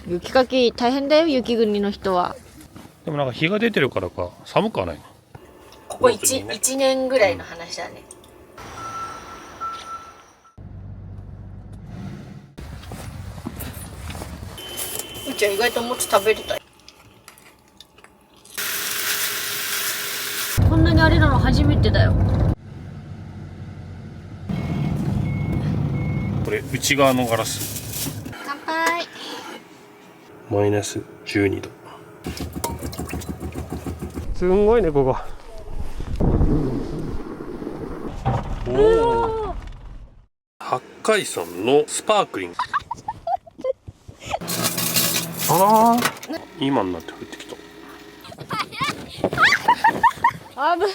雪かき大変だよ、雪国の人は。でもなんか日が出てるからか寒くはないの。ここ 1年ぐらいの話だね。うちは意外ともつ食べれたよ。こんなにあれなの初めてだよ。これ内側のガラス。乾杯。マイナス12度。すんごいねここ。おお。八海山のスパークリング。ああ。今になって降ってきた。危ない。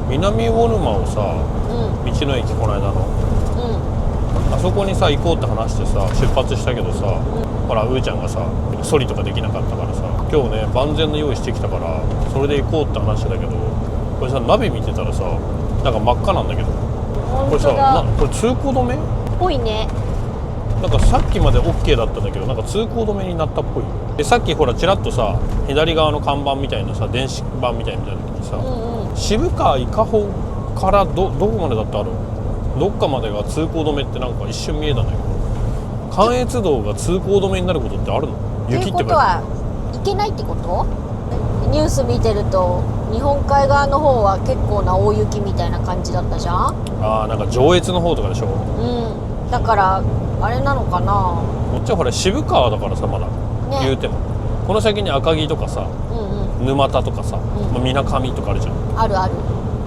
南魚沼をさ、道の駅この間の、あそこにさ行こうって話してさ出発したけどさ、ほらうーちゃんがさソリとかできなかったからさ、今日ね万全の用意してきたからそれで行こうって話だけど、これさナビ見てたらさなんか真っ赤なんだけど、これさこれ通行止めぽいね。なんかさっきまで OK だったんだけどなんか通行止めになったっぽいよ。でさっきほらちらっとさ左側の看板みたいなさ電子版みたいなの見た時にさ、渋川伊香保からどこまでだってある、どっかまでが通行止めってなんか一瞬見えたんだけど、関越道が通行止めになることってあるの？雪って書いてある。ということはいけないってこと？ニュース見てると日本海側の方は結構な大雪みたいな感じだったじゃん。ああなんか上越の方とかでしょ。だからあれなのかな。こっちはほら渋川だからさまだ、ね、言うてもこの先に赤城とかさ、沼田とかさみなかみとかあるじゃん。あるある。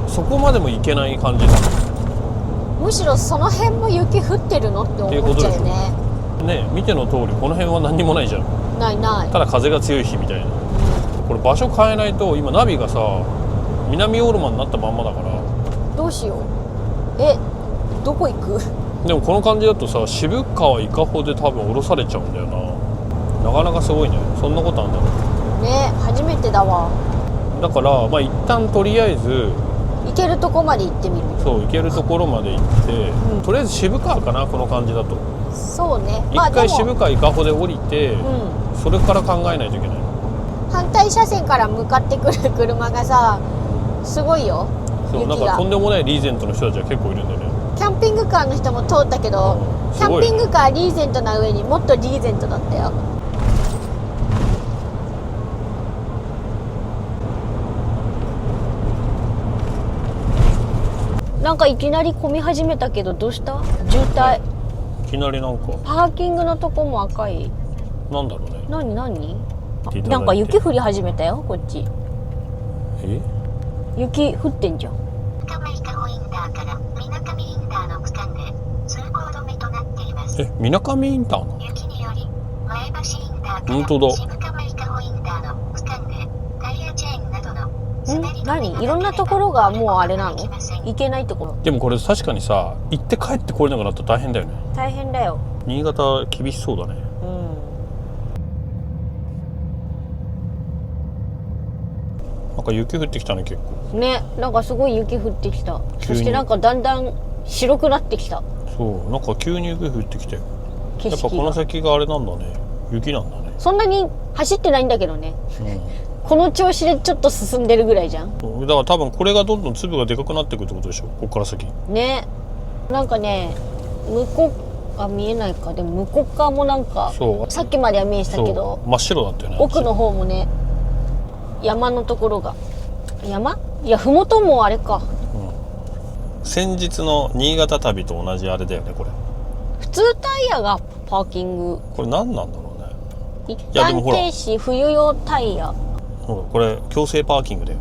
そこまでも行けない感じだ。むしろその辺も雪降ってるのって思っちゃうよね。ね、見ての通りこの辺は何にもないじゃん。ないない。ただ風が強い日みたいな、これ場所変えないと今ナビがさ南オールマンになったまんまだから。どうしよう。どこ行く？でもこの感じだとさ渋川伊香保で多分降ろされちゃうんだよな。なかなかすごいね。そんなことあんだろうね。初めてだわ。だからまあ一旦とりあえず行けるとこまで行ってみる。そう行けるところまで行って、とりあえず渋川かなこの感じだと。そうね。一回渋川伊香保で降りて、それから考えないといけない。反対車線から向かってくる車がさすごいよ。そうなんかとんでもないリーゼントの人たちが結構いるんだよね。キャンピングカーの人も通ったけど、キャンピングカーリーゼントな上にもっとリーゼントだったよ。なんかいきなり混み始めたけどどうした？渋滞。いきなりなんかパーキングのとこも赤い。なんだろうね。何なんか雪降り始めたよこっち。雪降ってんじゃん。伊香保インターから水上インターの区間で通行止めとなっています。水上インターの雪により前橋インターから本当だ。渋川伊香保インターの区間でタイヤチェーンなどの何いろんなところがもうあれなの？行けないってこと？でもこれ確かにさ行って帰ってこれなくなったら大変だよね。大変だよ。新潟厳しそうだね。なんか雪降ってきたね結構ね。なんかすごい雪降ってきた。そしてなんかだんだん白くなってきた。そうなんか急に雪降ってきて、景色がやっぱこの先があれなんだね、雪なんだね。そんなに走ってないんだけどね、この調子でちょっと進んでるぐらいじゃん。だから多分これがどんどん粒がでかくなっていくってことでしょ、ここから先ね。なんかね向こう見えないか。でも向こう側もなんかさっきまでは見えてたけど真っ白だったよね。奥の方もね山のところが山いや麓もあれか、先日の新潟旅と同じあれだよねこれ。普通タイヤがパーキング。これ何なんだろうね。一旦停止冬用タイヤ。これ強制パーキングだよ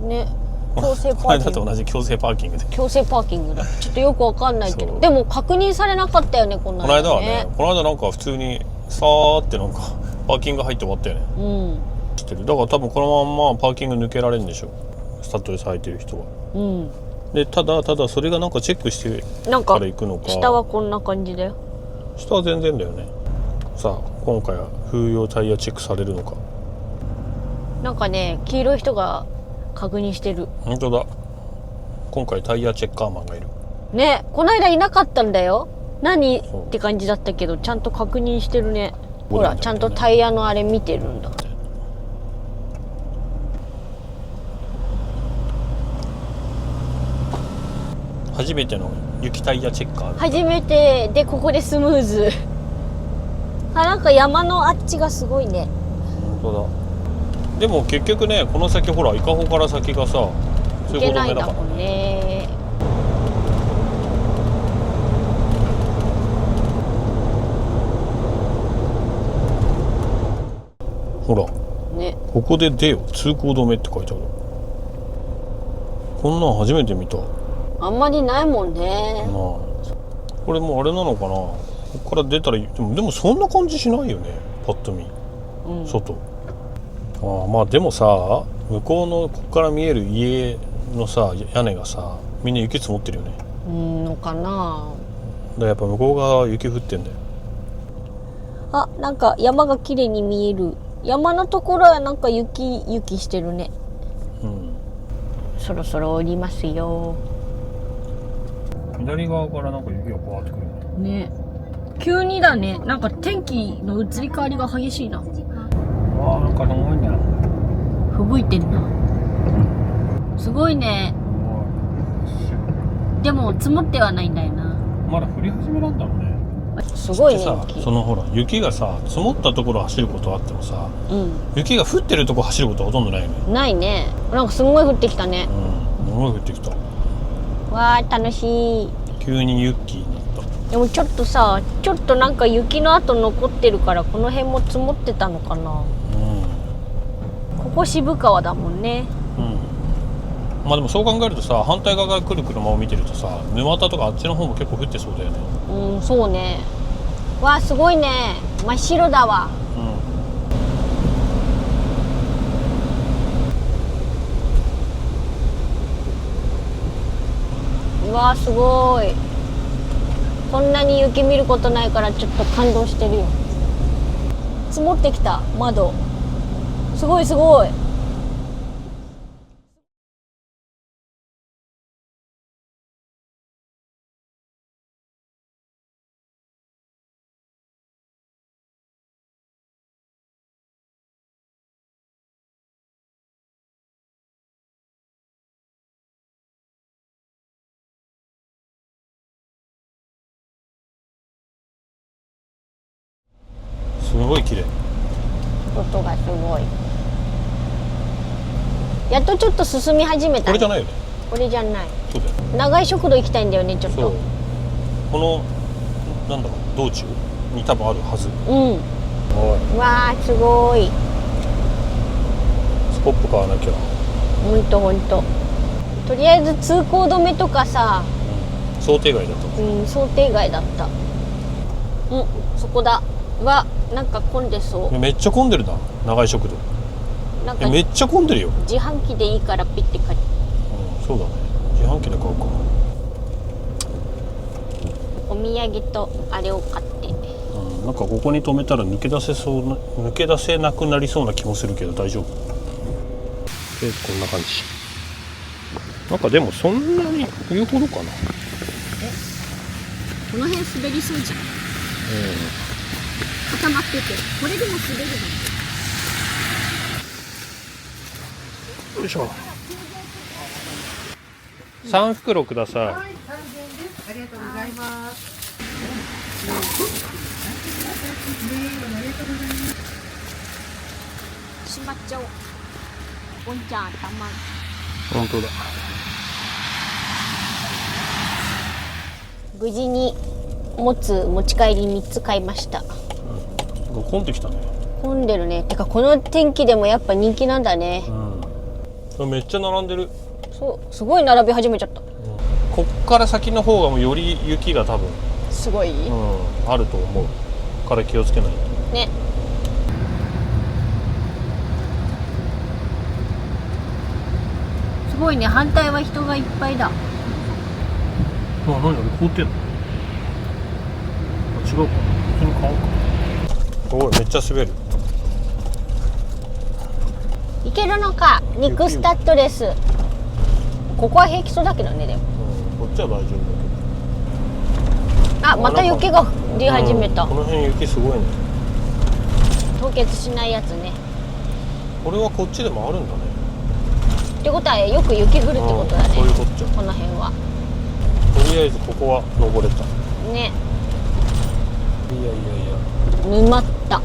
ね。強制パーキング。これだと同じ強制パーキングで。強制パーキングだ。ちょっとよくわかんないけど、でも確認されなかったよねこの間ね。この間はね、この間なんか普通にさーってなんかパーキング入って終わったよね。知ってる。だから多分このまんまパーキング抜けられるんでしょ、スタッドレス履いてる人は。でただそれがなんかチェックしてから行くのか。下はこんな感じだよ。下は全然だよね。さあ今回は冬用タイヤチェックされるのか。なんかね黄色い人が確認してる。本当だ。今回タイヤチェッカーマンがいるね、この間いなかったんだよ。何そうって感じだったけど、ちゃんと確認してるね。ほら、そうなんだよねちゃんとタイヤのあれ見てるんだ。初めての雪タイヤチェッカー。初めてでここでスムーズ。あ、なんか山のあっちがすごいね。本当だ。でも結局ね、この先ほら伊香保から先がさ通行け行止めだからないんだもんね。ほらね、ここで出よ通行止めって書いてある。こんなん初めて見たなあ。あんまりないもんね。これもうあれなのかな、ここから出たらでもそんな感じしないよねパッと見、うん、外。まあでもさ、向こうのここから見える家のさ屋根がさみんな雪積もってるよね。のかな。だからやっぱ向こう側雪降ってんだよ。あ、なんか山が綺麗に見える。山のところはなんか雪してるね。うん。そろそろ降りますよ。左側からなんか雪がバーってくるね。ね、急にだね。なんか天気の移り変わりが激しいな。なんかすごいね。吹雪いてんな。すごいね。でも積もってはないんだよな。まだ降り始めなんだろうね。すごいね。さ、そのほら雪がさ積もったところ走ることはあってもさ、雪が降ってるところ走ることはほとんどないよね。ないね。なんかすんごい降ってきたね。すごい降ってきた。わー、楽しい。急にユッキーになった。でもちょっとさ、ちょっとなんか雪の跡残ってるからこの辺も積もってたのかな。ここ渋川だもんね。まあでもそう考えるとさ、反対側から来る車を見てるとさ、沼田とかあっちの方も結構降ってそうだよね。そうね。わあ、すごいね。真っ白だわ。うわあ、すごい。こんなに雪見ることないからちょっと感動してるよ。積もってきた窓。すごいすごい。すごい綺麗。音がすごい。やっとちょっと進み始めた、ね。これじゃないよね。これじゃない。そうだよ。長い食堂行きたいんだよね、ちょっと。そう。このなんだろう、道中に多分あるはず。わあ、すごい。スコップ買わなきゃ。ほんとほんと。とりあえず通行止めとかさ、想定外だった。想定外だった。そこだ。なんか混んでそう。めっちゃ混んでるな、長い食堂。なんかめっちゃ混んでるよ。自販機でいいからピッて買って。そうだね。自販機で買うか。お土産とあれを買って。なんかここに止めたら抜け出せなくなりそうな気もするけど大丈夫。でこんな感じ。なんかでもそんなに言うほどかな。この辺滑りそうじゃん。固まってて、これでも滑るの。よいしょ。3袋ください。はい、3件です。ありがとうございます。しまっちゃおう。おんちゃん頭。本当だ。無事に持ち帰り3つ買いました。混んできたね。混んでるね。てかこの天気でもやっぱ人気なんだね。めっちゃ並んでる。そう、すごい並び始めちゃった。こっから先の方がもうより雪が多分すごい、あると思うから気をつけないとね。すごいね。反対は人がいっぱいだ。何凍ってんの？違うか、普通に買おうか。すごいめっちゃ滑る。いけるのか。肉スタッドレス。ここは平気そうだけどね。でもこっちは大丈夫だけど。あ、また雪が降り始めた。この辺雪すごいね。凍結しないやつね。これはこっちでもあるんだね。ってことはよく雪降るってことだね。そういうこっちゃ。この辺はとりあえずここは登れた。ね。いやいやいや、沼った。す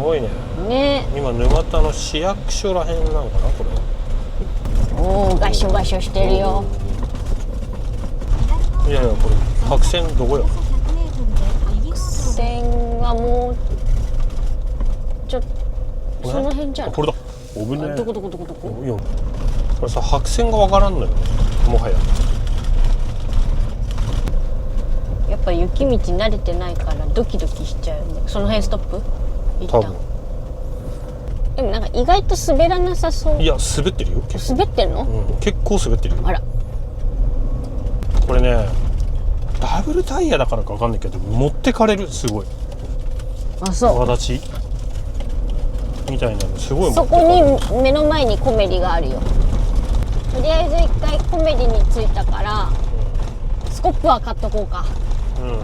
ごいね。ね。今沼田の市役所らへんなのかな、これは。おお、ガショガショしてるよ。いやいや、これ白線どこや。線はもうちょっとその辺じゃん。これだ。危ねえ。どこどこどこどこ。いや、これさ、白線がわからんのよ、もはや。やっぱ雪道慣れてないからドキドキしちゃうよね。その辺ストップ一多旦。分。でもなんか意外と滑らなさそう。いや、滑ってるよ、結構。滑ってるの？結構滑ってるよ。あら。これね、ダブルタイヤだからかわかんないけど、持ってかれる、すごい。あ、そう。泡立ちみたいなのすごい持そこってかれる。に目の前にコメリがあるよ。とりあえず一回コメリに着いたから、スコップは買っとこうか。うん。よ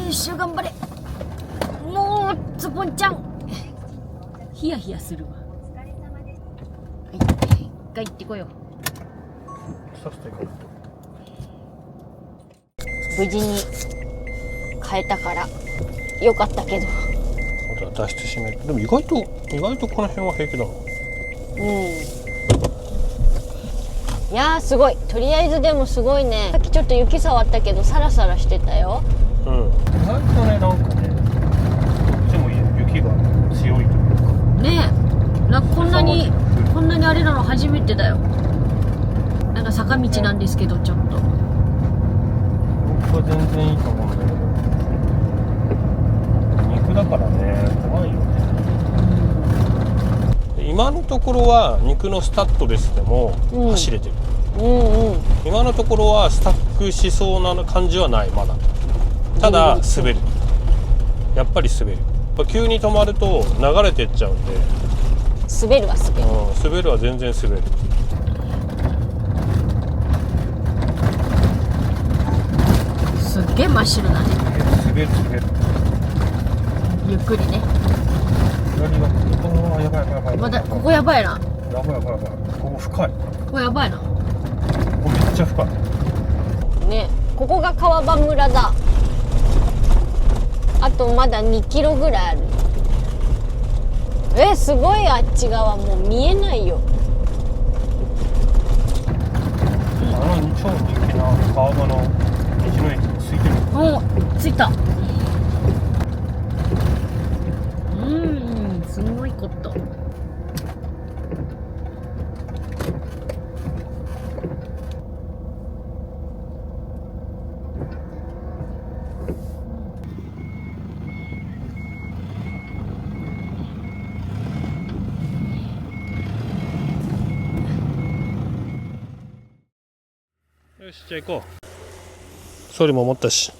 いしょ、頑張れ。もうズボンちゃんヒヤヒヤするわ。はい、一回行ってこよう。させていかないと。無事に変えたからよかったけど。あとは脱出しめる。でも意外とこの辺は平気だな。いやー、すごい。とりあえずでもすごいね。さっきちょっと雪触ったけどサラサラしてたよ。意外とね、なんかね、こっちも雪が強いというかねえ、こんなにあれなの初めてだよ。なんか坂道なんですけど、ちょっと僕は全然いいと思うんだけど、肉だからね、怖いよね。今のところは肉のスタッドレスでも走れてる、今のところはスタックしそうな感じはない、まだ。ただ滑る、やっぱり滑る。やっぱ急に止まると流れてっちゃうんで、滑るは滑る。滑るは全然滑る。すっげえ真っ白だね。滑る。ゆっくりね。左が、やばい。まだここやばいな。やばい。ここ深い。ここやばいな。ここめっちゃ深い。ね、ここが川場村だ。あとまだ2キロぐらいある。すごい。あっち側もう見えないよ。超人気な川場の道の駅が空いてる。お、着いた。すごいこと。よし、じゃあ行こう。ソリも持ったし。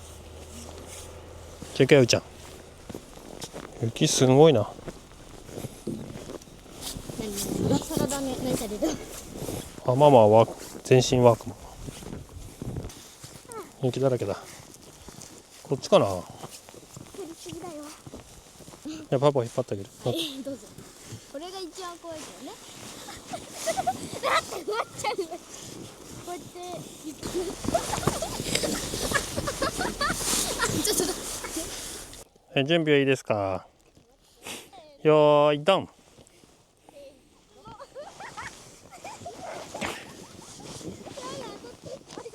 じゃあ行けよ、うちゃん。雪すごいな。今更だね。何される？あ、ママは全身ワークマン。雪だらけだ。こっちかな。パパ引っ張ってあげる。どうぞ。これが一番怖いけどね。だって終わっちゃう。こうやってちょっと待って。準備はいいですか。よーいドン。す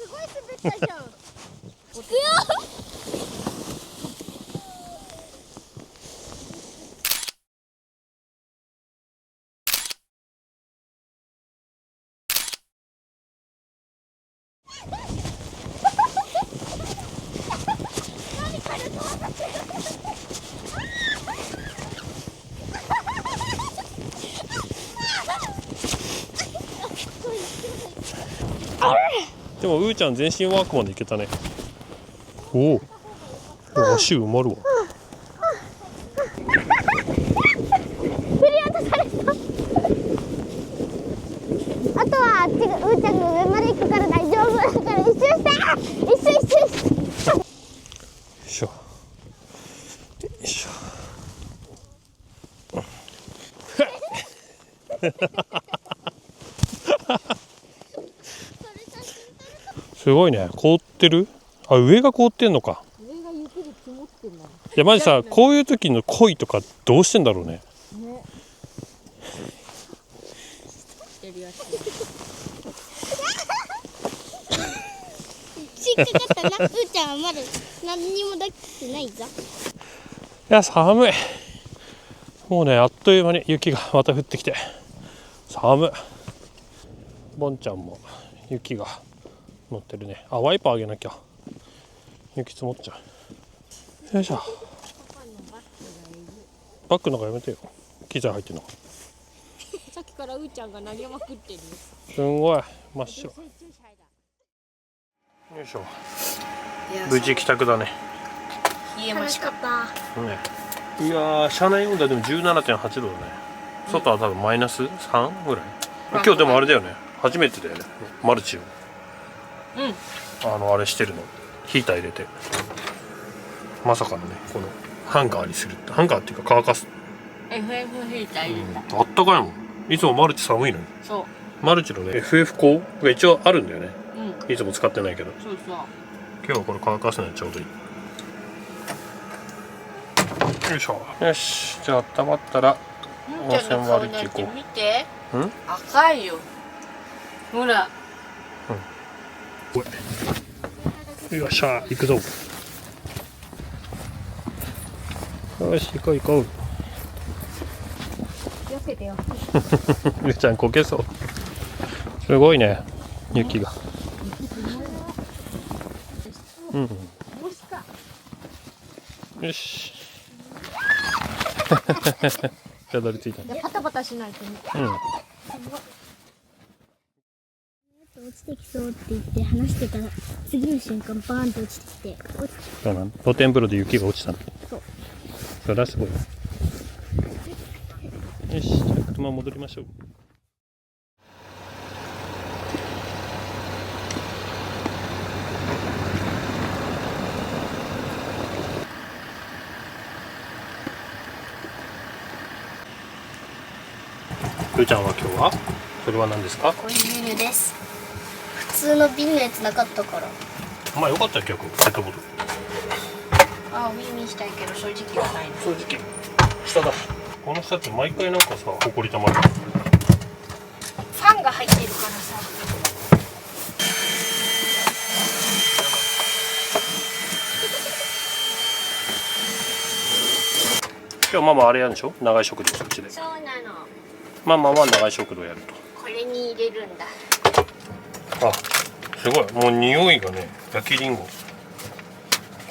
ごい滑ったじゃん。行くよ。でもうーちゃん全身ワークマンでいけたね。おお、足埋まるわ。しょよいしょすごいね、凍ってる。あ、上が凍ってんのか。上が雪で積もってんだ。いやマジさ、こういう時の鯉とかどうしてんだろうね。ね。やるやつ。引っかかったな。うーちゃんはまだ何にもできてないぞ。いや寒い。もうね、あっという間に雪がまた降ってきて寒い。ボンちゃんも雪が乗ってるね。あ、ワイパーあげなきゃ。雪積もっちゃう。よいしょ。バッグの中やめてよ。機材入ってるの。さっきからうーちゃんが投げまくってる。すんごい真っ白。よいしょ。無事帰宅だね。冷えました。ね、いやー、車内温度はでも 17.8 度だね。外は多分マイナス3ぐらい。今日でもあれだよね、初めてだよね、マルチをあれしてるの、ヒーター入れて。まさかのね、このハンガーにするって、ハンガーっていうか乾かす。 FF ヒーター入れた。あったかいもん。いつもマルチ寒いのに。そう。マルチのね FF 光が一応あるんだよね。うん。いつも使ってないけど、そうそう。今日はこれ乾かすのにちょうどいい。よいしょ。よし、じゃあ温まったら温泉割り行こう。見て。うん赤いよ。ほら。よっしゃ、行くぞ。よし、行こう行こう。気をつけてよ。ゆうちゃんこけそう。すごいね、雪が。うん。よし。たどり着いた。パタパタしないとね。うん。落ちてきそうって言って話してたら次の瞬間バーンと落ちてきてそうなの。露天風呂で雪が落ちたの。そう。それはすごい。よし、じゃあ車戻りましょう。ゆうちゃんは今日はそれは何ですか？こういうビールです。普通の瓶のやつなかったから。まあよかったよ、結構ペットボトル。あ、ウィンウィンしたいけど正直はないの。正直下だ。この下って毎回なんかさ、ほこりたまる。ファンが入ってるからさ。今日ママあれやるんでしょ？長い食堂そっちで。そうなの。ママは長い食堂やると。これに入れるんだ。あ、すごい。もう匂いがね、焼きりんご。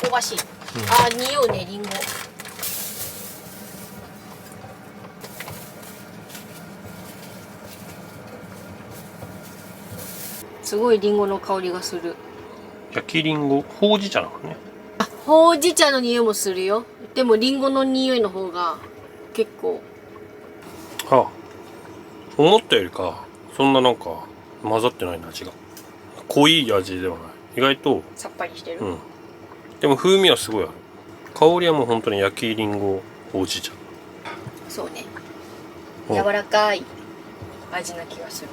香ばしい。あ、匂うね、リンゴ。すごいリンゴの香りがする。焼きりんご、ほうじ茶なのね。あ、ほうじ茶の匂いもするよ。でもリンゴの匂いの方が結構。あ、思ったよりかそんななんか混ざってないな、味が。濃い味ではない。意外とさっぱりしてる。うん。でも風味はすごいある。香りはもう本当に焼きりんごほうじ茶。そうね。うん柔らかい味な気がする。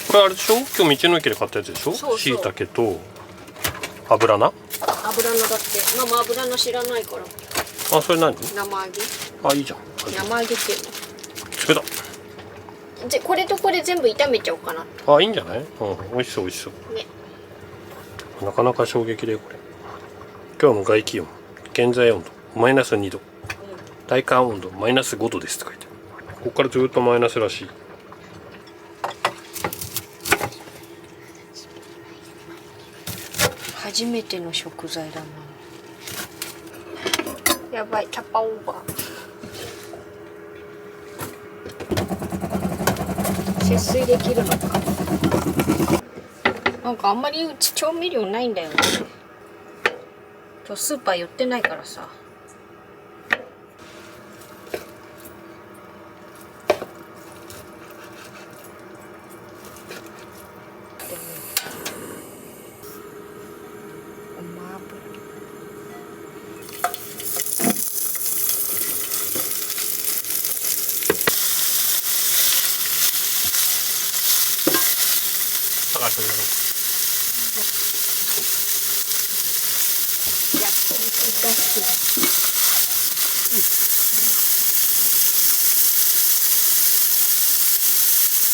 これあれでしょ？今日道の駅で買ったやつでしょ？そうそう。椎茸と油菜。油のだって、ママ油の知らないから。あ、それ何？生揚げ。あ、いいじゃん。生揚げっていうそれだ。の。じゃ、これとこれ全部炒めちゃおうかな。あ、いいんじゃない？うん、美味しそう美味しそう。ね。なかなか衝撃だよこれ。今日の外気温、現在温度マイナス2度、体感温度マイナス5度ですって書いてある。ここからずっとマイナスらしい。初めての食材だな。やばい、キャパオーバー。節水できるのか。なんかあんまりうち調味料ないんだよね。今日スーパー寄ってないからさ。でもごま油。がするの。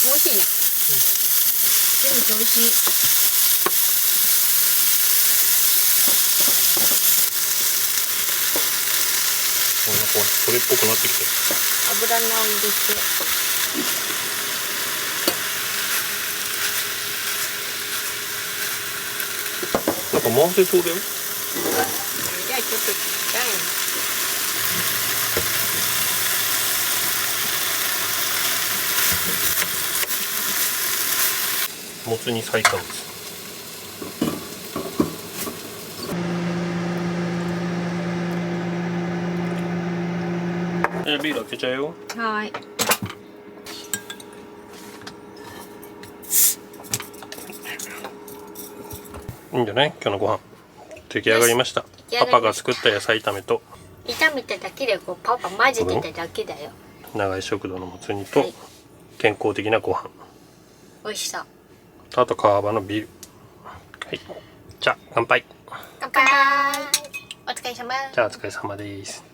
美味しい。全部美味しい。これそれっぽくなってきてる。油菜を入れて。なんか回せそうだよ。じゃあちょっとちっちゃいもつ煮再加熱。ビール開けちゃうよ。はい。いいんじゃない？今日のご飯出来上がりました。パパが作った野菜炒めと炒めただけでこうパパ混ぜてただけだよ。長井食堂のもつ煮とはい健康的なご飯、美味しそう。あと川場のビール。はい、じゃあ乾杯。乾杯。お疲れ様。じゃあお疲れ様です。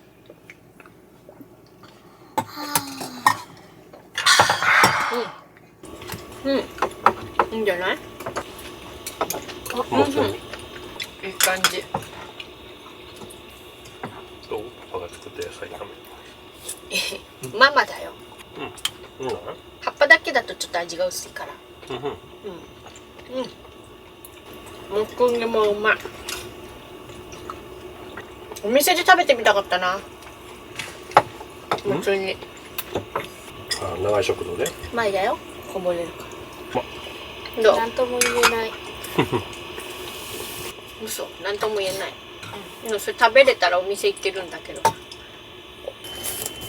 うん。いいんじゃない？もつ煮いい感じ。とパパが作った野菜炒め。ママだよ。いいんじゃない？葉っぱだけだとちょっと味が薄いから。もつ煮もうまい。お店で食べてみたかったな。もつ煮。あ、長井食堂で。前だよ。こぼれるから。どう？なんとも言えない。嘘、なんとも言えない。でもそれ食べれたらお店行けるんだけど。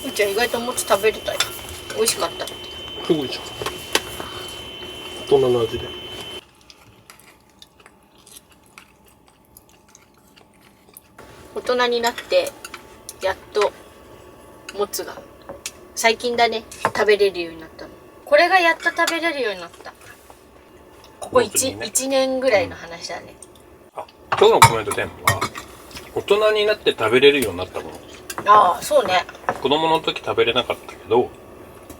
うちは意外ともつ食べれたよ。美味しかったって。すごいじゃん。大人の味で。大人になってやっともつが最近だね食べれるようになったの。これがやっと食べれるようになった。ここ 1年ぐらいの話だね。あ、今日のコメントテーマは大人になって食べれるようになったもの。ああ、そうね。子供の時食べれなかったけど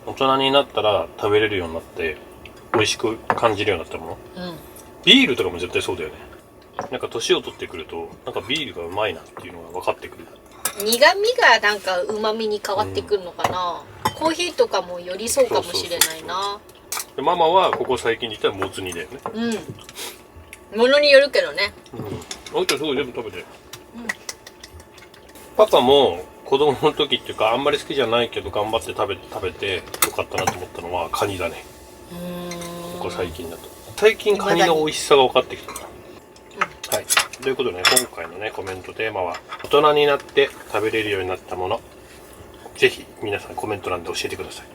大人になったら食べれるようになって美味しく感じるようになったもの。うん。ビールとかも絶対そうだよね。なんか年を取ってくるとなんかビールがうまいなっていうのが分かってくる。苦味がなんか旨味に変わってくるのかな。コーヒーとかもよりそうかもしれないな。でママはここ最近で言ったらもつ煮だよね。うん。ものによるけどね。あいつはすごい全部食べてる。パパも子供の時っていうかあんまり好きじゃないけど頑張って食べてよかったなと思ったのはカニだね。ここ最近だと最近カニの美味しさが分かってきた。はい、ということでね、今回のねコメントテーマは大人になって食べれるようになったもの。ぜひ皆さんコメント欄で教えてください。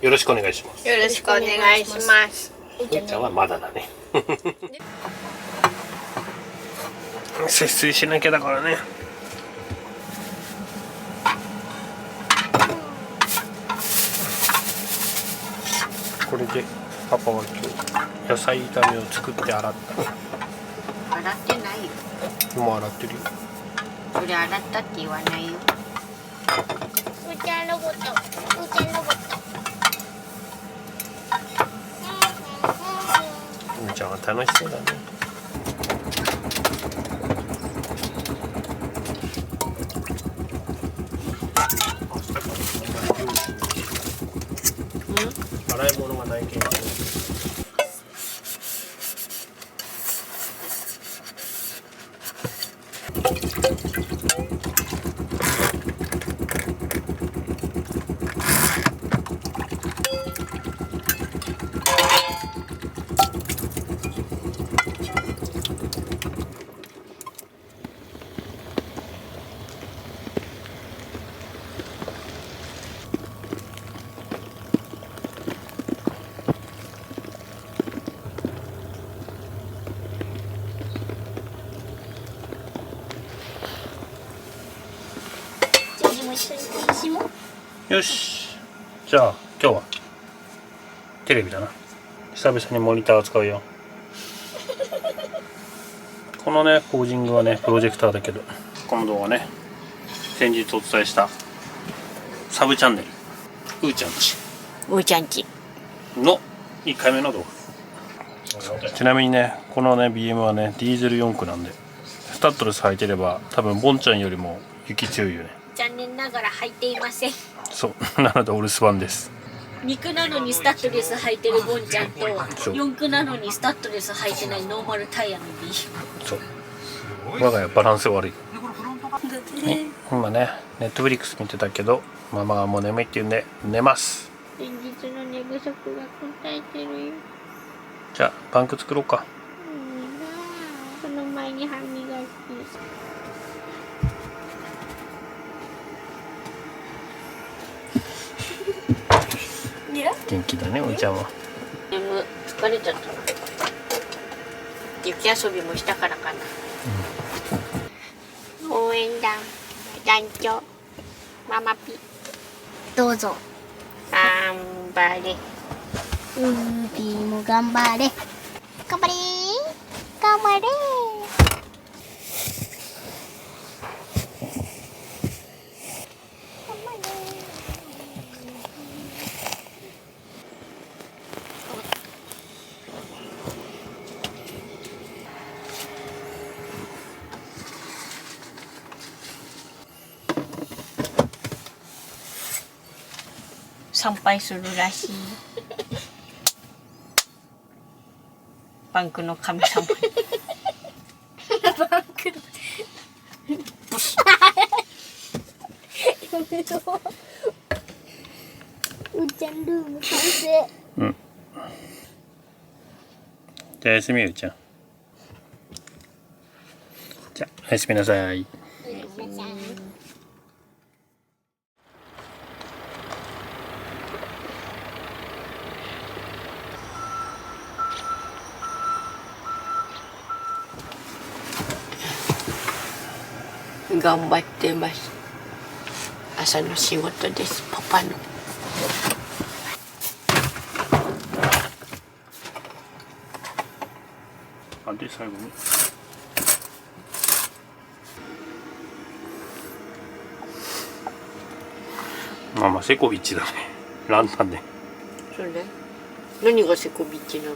よろしくお願いします。よろしくお願いします。おーちゃんはまだだね。節水しなきゃだからね。これでパパは今日野菜炒めを作って洗った。洗ってないよ。もう洗ってるよ。それ洗ったって言わないよ。うーちゃんロボット。うーちゃんロボット。みーちゃんは楽しそうだね。洗い物がないけん。よし、じゃあ今日はテレビだな。久々にモニターを使うよ。このねポージングはねプロジェクターだけど、この動画ね先日お伝えしたサブチャンネルうーちゃんちうーちゃんちの1回目の動画。ちなみにねこのね BM はねディーゼル4駆なんで、スタッドレス履いてれば多分ボンちゃんよりも雪強いよね。残念ながら履いていません。そうなのでお留守番です。肉なのにスタッドレス履いてるボンちゃんと、そう四駆なのにスタッドレス履いてないノーマルタイヤの B。そう我が家バランス悪い。ね、今ねネットフリックス見てたけどママがもう眠いって言うんで寝ます。連日の寝不足が答えてるよ。じゃあパンク作ろうか。その前に歯磨き。元気だねおいちゃんは。疲れちゃった。雪遊びもしたからかな。応援団団長ママピどうぞ。頑張れ。うーぴーも頑張れ。頑張れー。頑張れー。参拝するらしい。バンクの神様。バンクの。うーちゃんルーム完成。うん。じゃあおやすみうーちゃん。じゃあおやすみなさい。頑張ってます。朝の仕事です。パパの。あで最後に。まあまあセコビッチだね。ランタンね。それ何がセコビッチなの？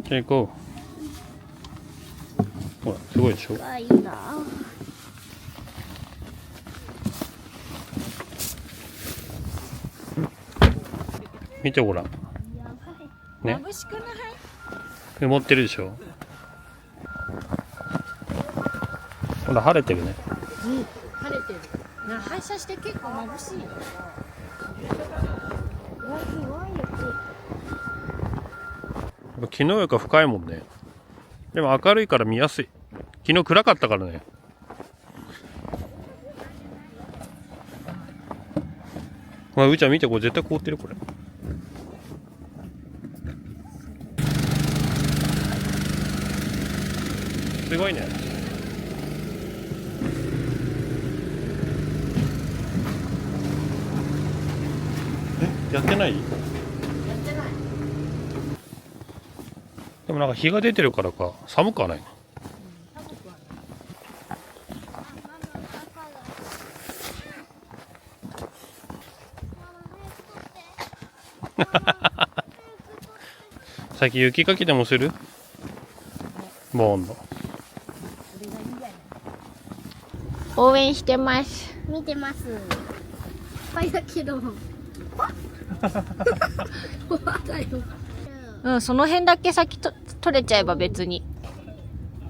じゃあ行こう。ほらすごいでしょ。かいいな。見てごらん。ね。眩しくない？曇ってるでしょ。ほら晴れてるね。晴れてる。反射して結構眩しいよ。昨日よりか深いもんね。でも明るいから見やすい。昨日暗かったからね。まあうーちゃん見て、これ絶対凍ってるこれ。すごいね。やってない？でもなんか日が出てるからか寒くはないの。最近雪かきでもする？ボーンの。応援してます。見てます。いっぱいだけど。うん、その辺だけ先と取れちゃえば別に。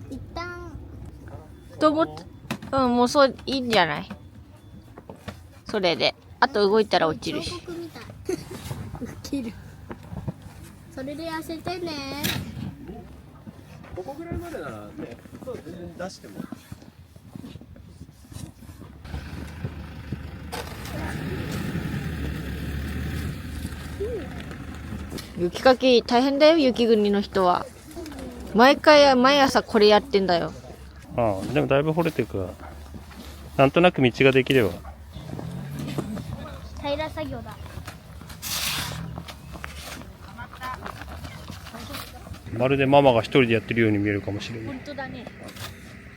一旦。と思っうん、もうそういいんじゃない？それで。あと動いたら落ちるし。彫刻みたい。ウケる。それで痩せてね。ここぐらいまでならね、そう全然出しても。雪かき大変だよ、雪国の人は。毎朝これやってんだよ。ああ、でもだいぶ掘れてるから、なんとなく道ができれば。平ら作業だ。まるでママが一人でやってるように見えるかもしれない。本当だね。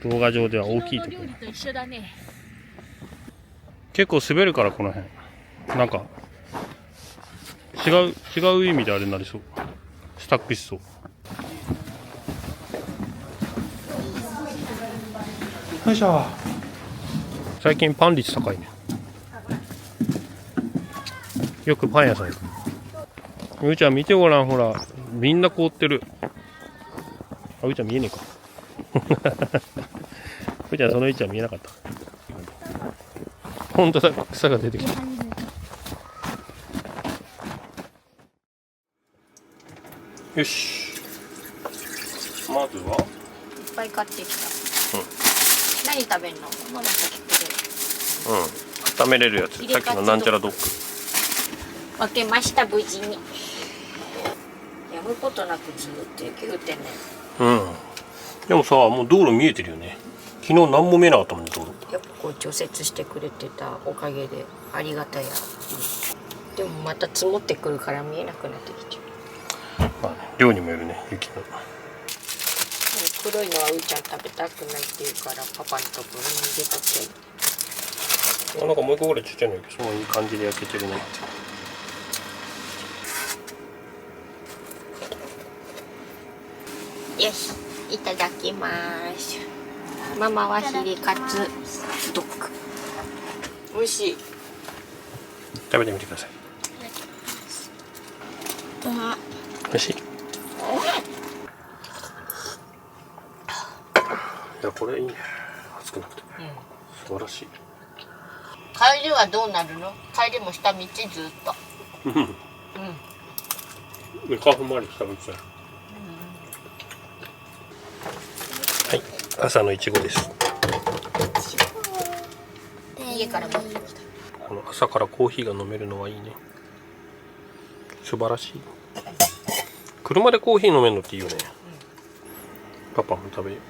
動画上では大きいところ。昨日の料理と一緒だね。結構滑るからこの辺なんか違う意味であれになりそう。スタックしそう。よいしょ。最近パン率高いね。よくパン屋さん行く。うーちゃん見てごらん、ほらみんな凍ってる。あ、うーちゃん見えねえか。うーちゃんその位置は見えなかった。本当だ、草が出てきた。よし。まずは。いっぱい買ってきた。何食べんの？ママ先これ。固めれるやつ。さっきのなんちゃらドッグ。分けました無事に。やむことなくずっと雪降ってんね。でもさ、もう道路見えてるよね。昨日何も見えなかったもんね、道路。やっぱこう除雪してくれてたおかげでありがたや。でもまた積もってくるから見えなくなってきちゃう。まあね、量にもよるね、雪の。黒いのはうーちゃん食べたくないって言うからパパのところに入れとけ。なんかもう一個ぐらいちっちゃいのやけど、そういい感じで焼けてるね。よし、いただきます。ママはヒレカツドッグ。美味しい。食べてみてください。美味しい。いや、これいいね。熱くなくて。素晴らしい。帰りはどうなるの？帰りも下道ずっと。で、花粉周り下道だよ。はい、朝のいちごです。家から持ってきた。この朝からコーヒーが飲めるのはいいね。素晴らしい。車でコーヒー飲めるのっていいよね。パパも食べよう。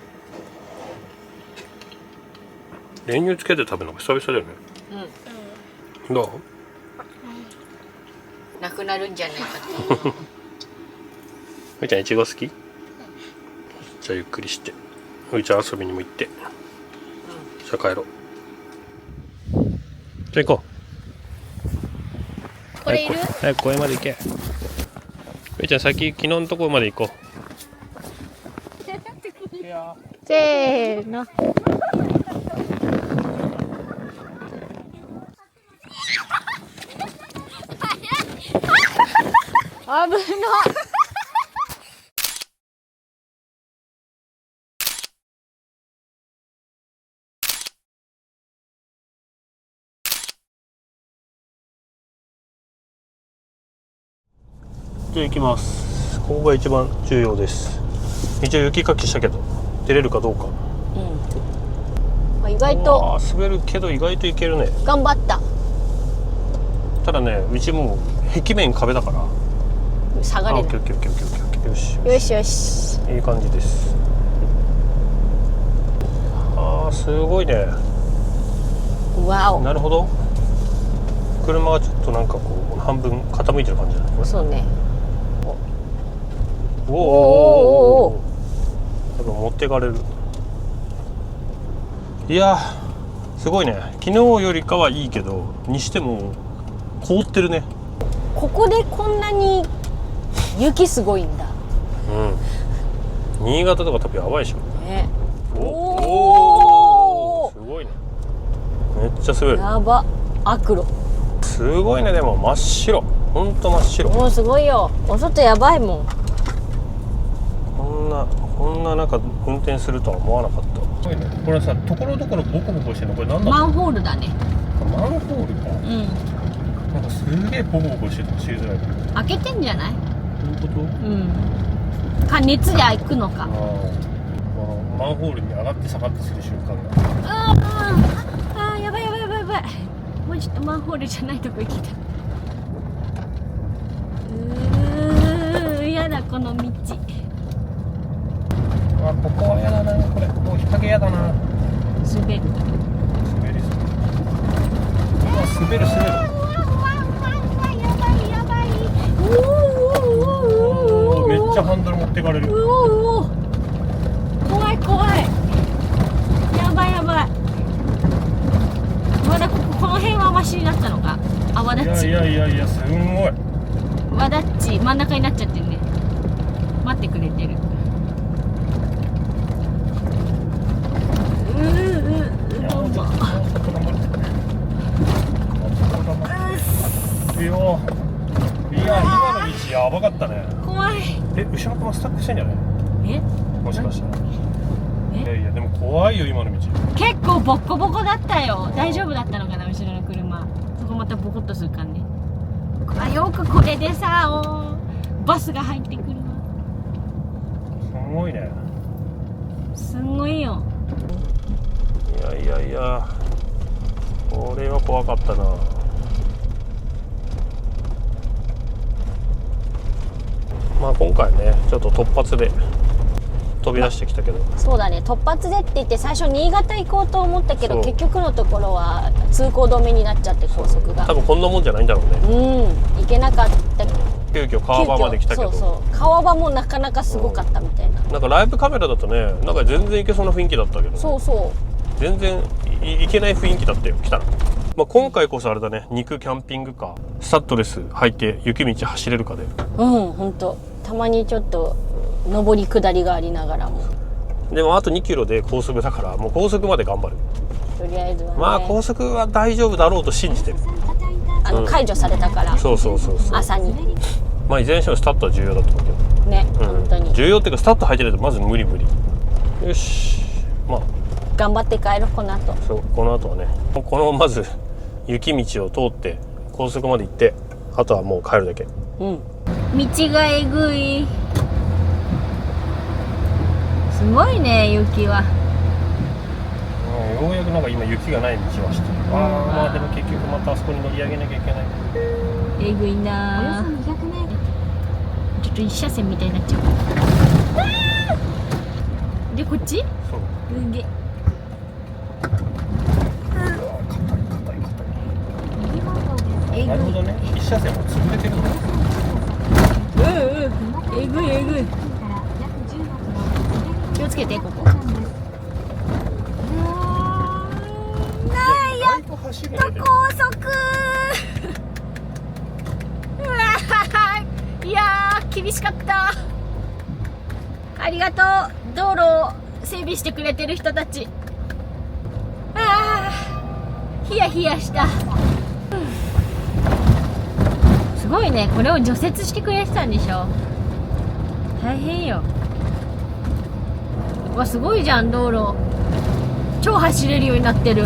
練乳つけて食べるのが久々だよね。どう？なくなるんじゃないかって。ふーちゃんいちご好き？じゃあゆっくりして。ふーちゃん遊びにも行って。じゃあ帰ろう。じゃあ行こう。これいる？早く公園まで行け。ふーちゃん先昨日のところまで行こう。せーの。危ない。じゃあ行きます。ここが一番重要です。一応雪かきしたけど出れるかどうか。まあ、意外と滑るけど意外といけるね。頑張った。ただね、うちもう壁面壁だから下がれない。オッケーオッケーオッケーオッケーオッケー。よしよしよし。いい感じです。すごいね。わお。なるほど。車がちょっとなんかこう半分傾いてる感じだね。そうね。おお。多分持ってかれる。いやすごいね。昨日よりかはいいけどにしても凍ってるね。ここでこんなに雪すごいんだ。新潟とか多分やばいでしょ。ね。おお。すごいね。めっちゃ滑る。やば。悪路。すごいね。でも真っ白。ほんと真っ白。もうすごいよ。お外やばいもん。こんな中運転するとは思わなかった。これさ、ところどころボコボコしてるのこれ何だ？マンホールだね。マンホールか。なんかすげえボコボコしてるのしづらい。開けてんじゃない？どういうこと？か熱で開くのか。このマンホールに上がって下がってする瞬間が。やばいやばいやばいやばい。もうちょっとマンホールじゃないとこ行きたい。やだこの道。ここはやだな。これもう日陰やだな。滑る。滑りすぎ。滑る。めっちゃハンドル持ってかれる。やいやいや、すんごい。わだっち真ん中になっちゃってるね。待ってくれてる。どうも。いや、今の道やばかったね。怖い。後ろからスタックしてんじゃない？え、もしかしたら。えいやいや、でも怖いよ、今の道。結構ボッコボコだったよ。大丈夫だったのかな、後ろの車。そこまたボコッとするかんね。あ、よくこれでさ、バスが入ってくるわ。すごいね。すんごいよ。いやいやいや、これは怖かったな。まあ今回ね、ちょっと突発で飛び出してきたけど、そうだね、突発でって言って最初新潟行こうと思ったけど、そう結局のところは通行止めになっちゃって、高速が多分こんなもんじゃないんだろうね。行けなかった。急遽川場まで来たけど、そうそう、川場もなかなかすごかったみたいな、なんかライブカメラだとね、なんか全然行けそうな雰囲気だったけど、そうそ全然行けない雰囲気だったよ、来たら。まあ、今回こそあれだね、肉キャンピングカースタッドレス履いて雪道走れるかで。本当たまにちょっと上り下りがありながらも、でもあと2キロで高速だから、もう高速まで頑張る。とりあえずはね、まあ高速は大丈夫だろうと信じてる。解除されたから、そうそうそうそう。朝にまあいずれにしてもスタッドは重要だと思うけど、ね、本当に重要っていうかスタッド履いてないとまず無理。よし、まあ頑張って帰ろう、この後。そう、この後はね、このまず雪道を通って高速まで行って、あとはもう帰るだけ。道がえぐい。すごいね、雪は。ようやくなんか今雪がない道はしてる。まあでも結局またあそこに乗り上げなきゃいけない。えぐいな。ちょっと一車線みたいになっちゃう。で、こっち？そう。すげえ。えぐい。なるほどね。一車線も潰れてるんだ。えぐいえぐい。気をつけて、ここ。だいぶ走るね。でも高速。うわー、いやー、厳しかった。ありがとう、道路を整備してくれてる人たち。ヒヤヒヤした。すごいね、これを除雪してくれてたんでしょ。大変よ。うわ、すごいじゃん、道路超走れるようになってる。い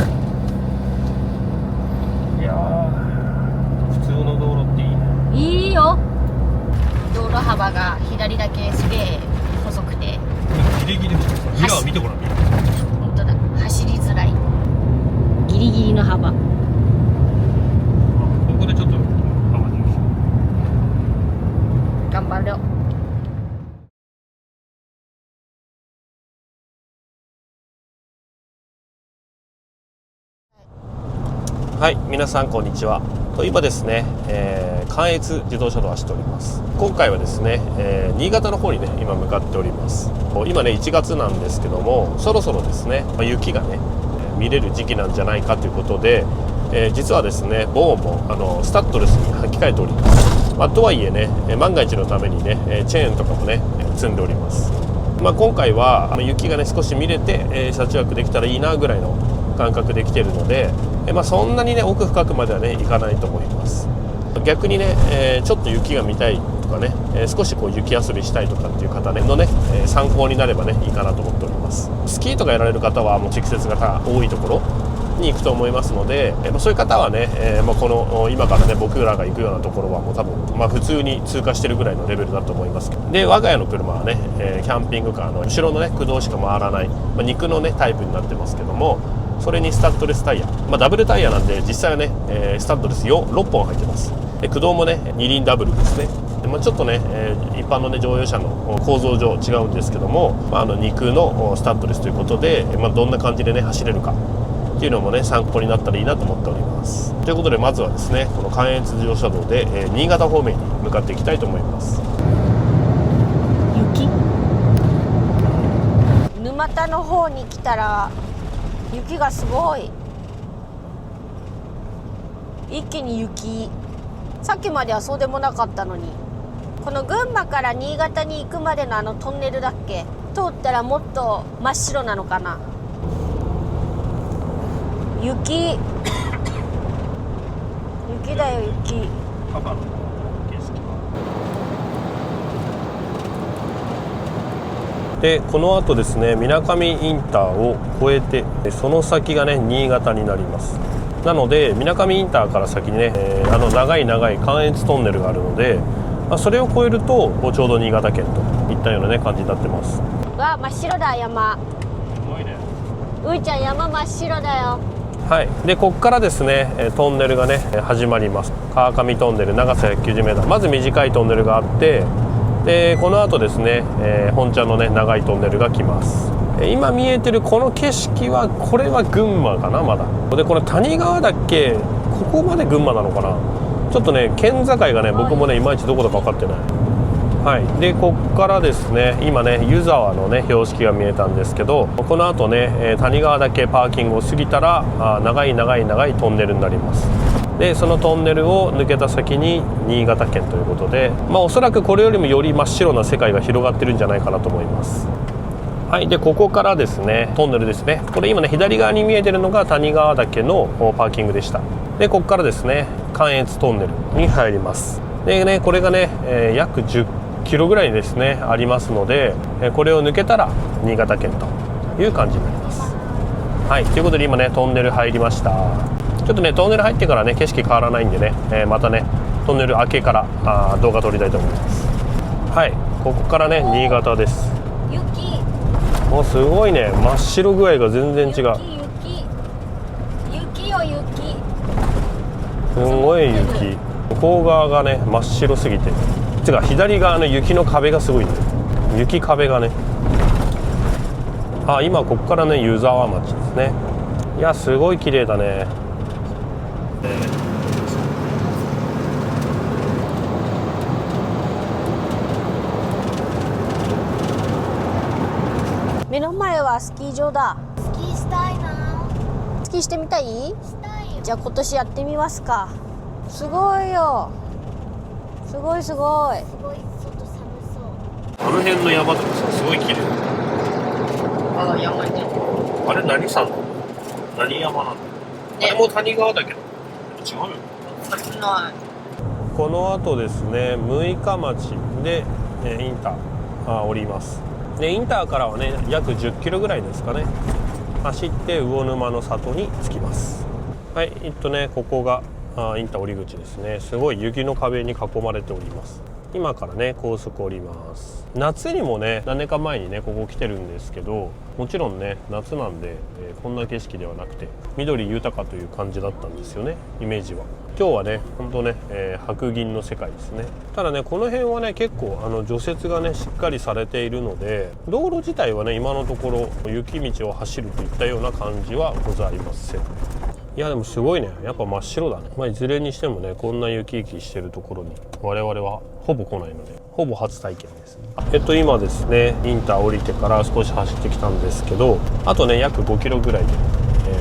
やー、普通の道路っていいね。いいよ。道路幅が左だけすげえ細くて、ギリギリミラー見てごらん。本当だ、走りづらい。ギリギリの幅。ここでちょっと頑張ってみましょう。頑張ろう。はい、皆さんこんにちは。今ですね、関越自動車道を走っております。今回はですね、新潟の方にね今向かっております。今ね1月なんですけども、そろそろですね、雪がね見れる時期なんじゃないかということで、実はですねボーンもスタッドレスに履き替えております。とはいえね、万が一のためにねチェーンとかもね積んでおります。今回は雪がね少し見れて、車中泊できたらいいなぐらいの感覚できているので、そんなにね奥深くまではねいかないと思います。逆にね、ちょっと雪が見たいとかね、少しこう雪遊びしたいとかっていう方ねのね、参考になればねいいかなと思っております。スキーとかやられる方はもう積雪が多いところに行くと思いますので、そういう方はね、この今からね僕らが行くようなところはもう多分普通に通過してるぐらいのレベルだと思います。で我が家の車はね、キャンピングカーの後ろのね駆動しか回らない、肉のねタイプになってますけども、それにスタッドレスタイヤ、ダブルタイヤなんで実際はね、スタッドレス6本入ってます。で駆動もね二輪ダブルですね。でちょっとね、一般のね乗用車の構造上違うんですけども、肉のスタッドレスということで、どんな感じでね走れるかっていうのもね参考になったらいいなと思っております。ということでまずはですねこの関越自動車道で、新潟方面に向かっていきたいと思います。雪。沼田の方に来たら雪がすごい。一気に雪さっきまではそうでもなかったのに。この群馬から新潟に行くまでのあのトンネルだっけ、通ったらもっと真っ白なのかな。雪雪だよ、雪。パパの景色で、この後ですね、水上インターを越えて、その先がね新潟になります。なので水上インターから先にね、あの長い関越トンネルがあるので、それを越えるとちょうど新潟県といったようなね感じになってます。わあ、真っ白だ、山。すごいね。ういちゃん、山真っ白だよ。はい、でここからですねトンネルがね始まります。川上トンネル、長さ 190m、 まず短いトンネルがあって、でこの後ですね、本茶のね長いトンネルが来ます。今見えてるこの景色は、これは群馬かな、まだ。でこれ谷川だっけ、ここまで群馬なのかな。ちょっとね県境がね僕もねいまいちどこだか分かってない。はい、でここからですね、今ね湯沢のね標識が見えたんですけど、この後ね谷川岳パーキングを過ぎたら長いトンネルになります。でそのトンネルを抜けた先に新潟県ということで、おそらくこれよりもより真っ白な世界が広がってるんじゃないかなと思います。はい、でここからですねトンネルですね。これ今ね左側に見えてるのが谷川岳のパーキングでした。でここからですね関越トンネルに入ります。でねこれがね、約10キロぐらいですねありますので、これを抜けたら新潟県という感じになります。はい、ということで今ねトンネル入りました。ちょっとねトンネル入ってからね景色変わらないんでね、またねトンネル明けから動画撮りたいと思います。はい、ここからね新潟です。雪。もうすごいね、真っ白具合が全然違う。雪よ、雪。すごい雪。向こう側がね真っ白すぎて、てか左側の雪の壁がすごいね。雪壁がね。今ここからね湯沢町ですね。いやすごい綺麗だね。目の前はスキー場だ。スキーしたいな。スキーしてみたい？したいよ。じゃあ今年やってみますか。すごいよ。すごいすごい。すごい外寒そう。あの辺の山とかさすごい綺麗。山ね。あれ何山なの？何山なの？あれも谷川だけど違うよ。ない。この後ですね六日町でインター降ります。でインターからはね約10キロぐらいですかね走って魚沼の里に着きます。はい、ここがインター降り口ですね。すごい雪の壁に囲まれております。今からね高速降ります。夏にもね何年か前にねここ来てるんですけど、もちろんね夏なんで、こんな景色ではなくて緑豊かという感じだったんですよね、イメージは。今日はね本当ね、白銀の世界ですね。ただねこの辺はね結構除雪がねしっかりされているので、道路自体はね今のところ雪道を走るといったような感じはございません。いやでもすごいね、やっぱ真っ白だね。いずれにしてもねこんな雪々してるところに我々はほぼ来ないので、ほぼ初体験ですね。今ですねインター降りてから少し走ってきたんですけど、あとね約5キロぐらいで、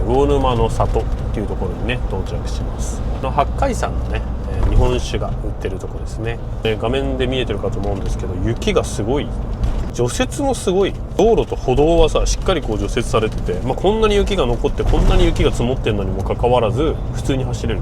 魚沼の里っていうところにね到着します。八海山のね日本酒が売ってるところですね。画面で見えてるかと思うんですけど、雪がすごい、除雪もすごい。道路と歩道はさしっかりこう除雪されてて、こんなに雪が残ってこんなに雪が積もってるのにもかかわらず普通に走れる。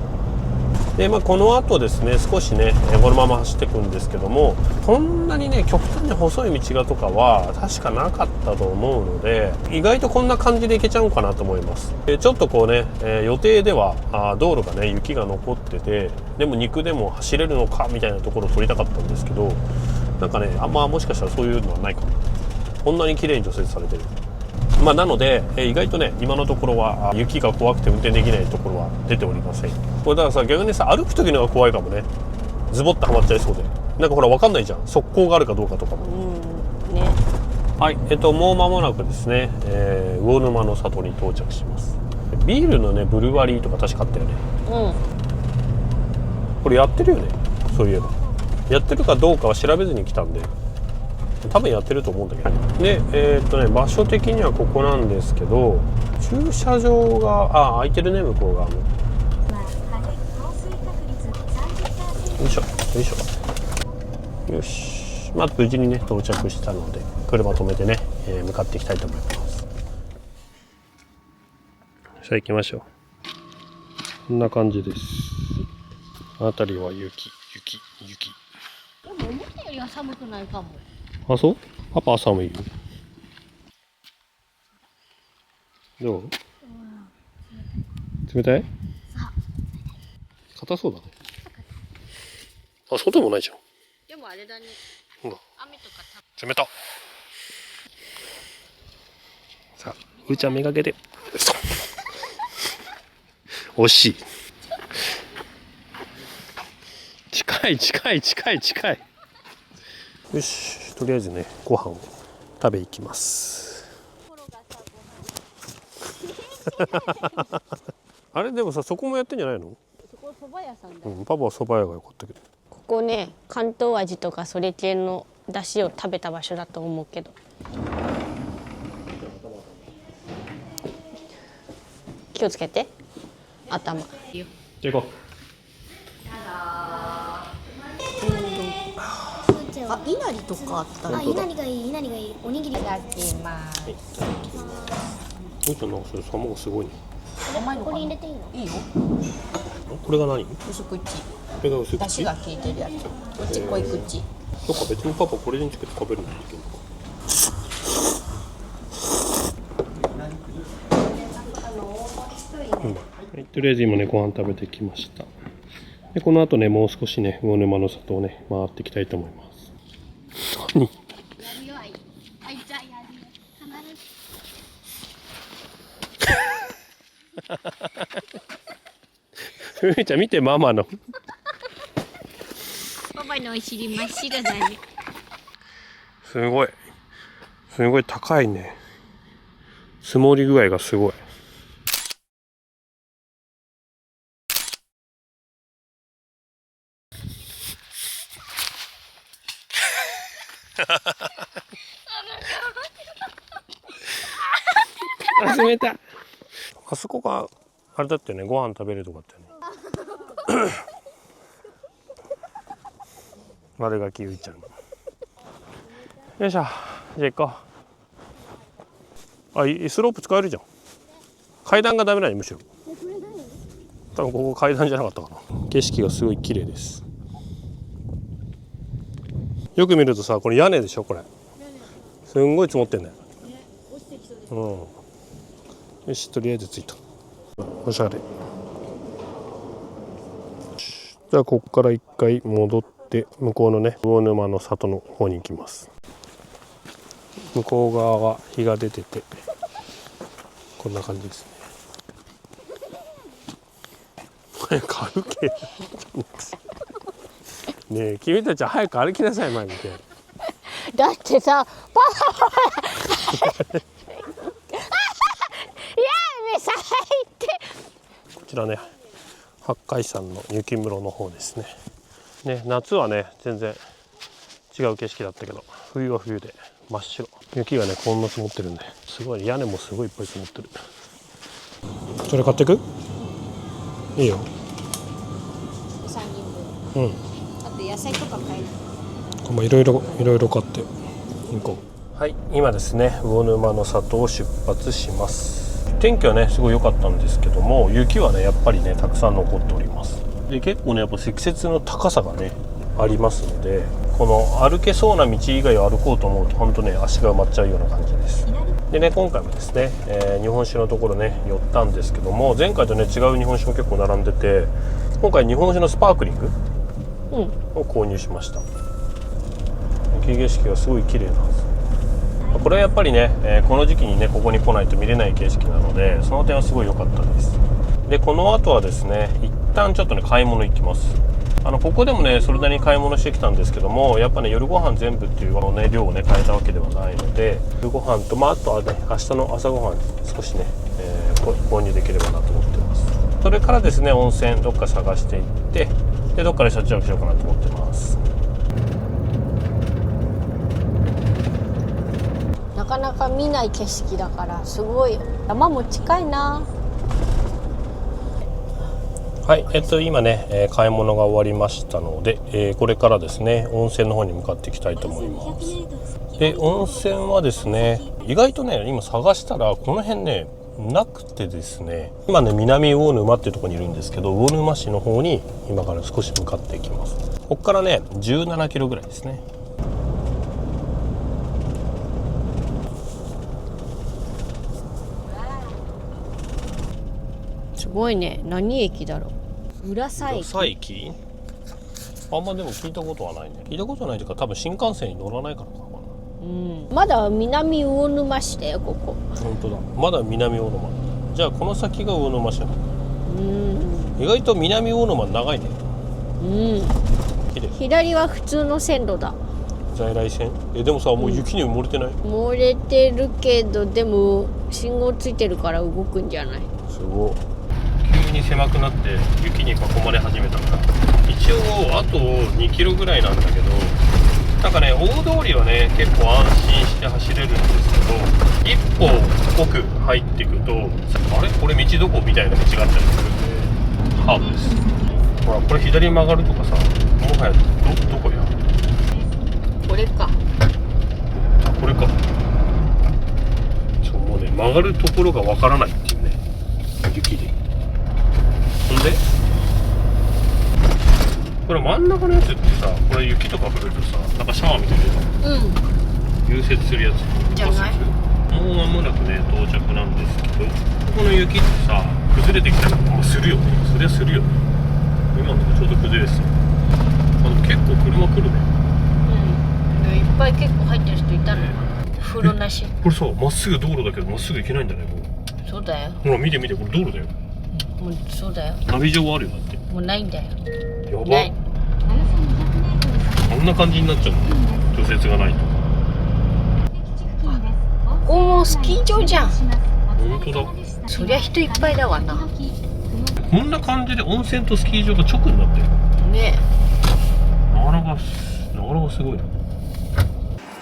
でこの後ですね少しねこのまま走っていくんですけども、こんなにね極端に細い道がとかは確かなかったと思うので、意外とこんな感じで行けちゃうかなと思います。ちょっとこうね、予定では道路がね雪が残ってて、でも肉でも走れるのかみたいなところを撮りたかったんですけど、なんかねもしかしたらそういうのはないかも。こんなに綺麗に除雪されてる。なので、意外とね今のところは雪が怖くて運転できないところは出ておりません。これだからさ逆にさ歩く時のが怖いかもね。ズボッとはまっちゃいそうで、なんかほら分かんないじゃん、側溝があるかどうかとかも。ね。はい、もう間もなくですね、魚沼の里に到着します。ビールのねブルワリーとか確かあったよね。これやってるよね、そういえば。やってるかどうかは調べずに来たんで多分やってると思うんだけどね。で場所的にはここなんですけど、駐車場が空いてるね向こう側も。よいしょよいしょ。よし、まあ無事にね到着したので車止めてね、向かっていきたいと思います。さあ行きましょう。こんな感じです。辺りは雪。でも思ったよりは寒くないかも。あ、そう？パパは寒いよ。どう？冷たい？硬そうだね。あ、そうでもないじゃん。でもあれだね。ほら、雨とか冷た。さあ、うーちゃんめがけて。惜しい。近い。よし、とりあえずね、ご飯を食べ行きます。あれでもさ、そこもやってんじゃないの？そこ蕎麦屋さんだ。パパは蕎麦屋が良かったけど。ここね、関東味とかそれ系の出汁を食べた場所だと思うけど。気をつけて。頭。いいよ。じゃあ行こあ、いなりとかあったら。いなりがいい。おにぎりが。いただきます。う。うーちゃんなんかそれ卵すごいね。ここに入れていいの？いいよ。これが何？薄口。これが薄口。出汁が効いてるやつ。こっち濃い口。そっか、別にパパこれにつけて食べるのもいけるのか。はい、とりあえず今ねご飯食べてきました。でこの後ねもう少しね魚沼の里をね回っていきたいと思います。何？あいつはやるよ。ふみちゃん見てママの。パパのお尻真っ白だね。すごい高いね。積もり具合がすごい。冷たい。あそこがあれだったよね、ご飯食べるとこだったよね。悪ガキうーちゃん。よいしょ、じゃあ行こう。あ、スロープ使えるじゃん。階段がダメなのむしろ。多分ここ階段じゃなかったかな。景色がすごい綺麗です。よく見るとさ、これ屋根でしょ、これ。すんごい積もってんね。うん。よし、とりあえず着いた。おしゃれ。じゃあここから一回戻って向こうのね魚沼の里の方に行きます。向こう側は日が出ててこんな感じですね。早く歩け。ねえ君たちは早く歩きなさい前見て。だってさ、パパ。やめさいって。こちらね八海山の雪室の方ですね。夏はね全然違う景色だったけど冬は冬で真っ白。雪がねこんな積もってるんですごい。屋根もすごいいっぱい積もってる。それ買ってく？いいよ。3人分。うん。あと野菜とか買える。いろいろ買って行こう。はい、今ですね魚沼の里を出発します。天気はねすごい良かったんですけども雪はねやっぱりねたくさん残っております。で結構ねやっぱ積雪の高さがねありますのでこの歩けそうな道以外を歩こうと思うと本当ね足が埋まっちゃうような感じです。でね今回もですね、日本酒のところね寄ったんですけども前回とね違う日本酒も結構並んでて今回日本酒のスパークリングを購入しました。雪景色がすごい綺麗なんです。これはやっぱりね、この時期にねここに来ないと見れない景色なのでその点はすごい良かったです。でこの後はですね一旦ちょっとね買い物行きます。ここでもねそれなりに買い物してきたんですけどもやっぱね夜ご飯全部っていうね量をね変えたわけではないので夜ご飯とあとはね明日の朝ごはん少しね、購入できればなと思ってます。それからですね温泉どっか探していってでどっかで車中泊しようかなと思ってます。なかなか見ない景色だからすごい。山も近いな。はい、今ね、買い物が終わりましたので、これからですね温泉の方に向かっていきたいと思います。で温泉はですね意外とね今探したらこの辺ねなくてですね、今ね南魚沼っていうところにいるんですけど、魚沼市の方に今から少し向かっていきます。ここからね17キロぐらいですね。すごいね。何駅だろう。浦佐駅。浦佐駅？あんまでも聞いたことはないね。聞いたことないというか多分新幹線に乗らないからかな。うん。まだ南魚沼市だよここ。本当だ。まだ南魚沼。じゃあこの先が魚沼市なの。うん。意外と南魚沼長いね。うん。綺麗。左は普通の線路だ。在来線？でもさもう雪に埋もれてない？漏れてるけどでも信号ついてるから動くんじゃない？すごい。急に狭くなって雪に囲まれ始めたから一応あと2キロぐらいなんだけど、なんかね大通りはね結構安心して走れるんですけど、一歩奥入っていくとあれこれ道どこみたいな道があったりするんでハードです。ほらこれ左に曲がるとかさ、もはやどこやこれか。あこれか。もうね曲がるところがわからないっていうね雪で。ほんでこれ真ん中のやつってさ、これ雪とか降るとさなんかシャワーみたいな融雪するやつじゃない？もう間もなくね到着なんですけど、ここの雪ってさ崩れてきたらもうするよね。そりゃするよね。今のとこちょうど崩れてた。でも結構車来るね。うん。いっぱい結構入ってる人いたの。風呂なし。これさまっすぐ道路だけどまっすぐ行けないんだね。もうそうだよ。ほら見て見て、これ道路だよ。もうそうだよ。ナビ上はあるよだって。もうないんだよ。やば。ない。こんな感じになっちゃうの。除雪がないと。ここもスキー場じゃん。本当だ。そりゃ人いっぱいだわな。こんな感じで温泉とスキー場が直になってる。ね。なかなかすごいな。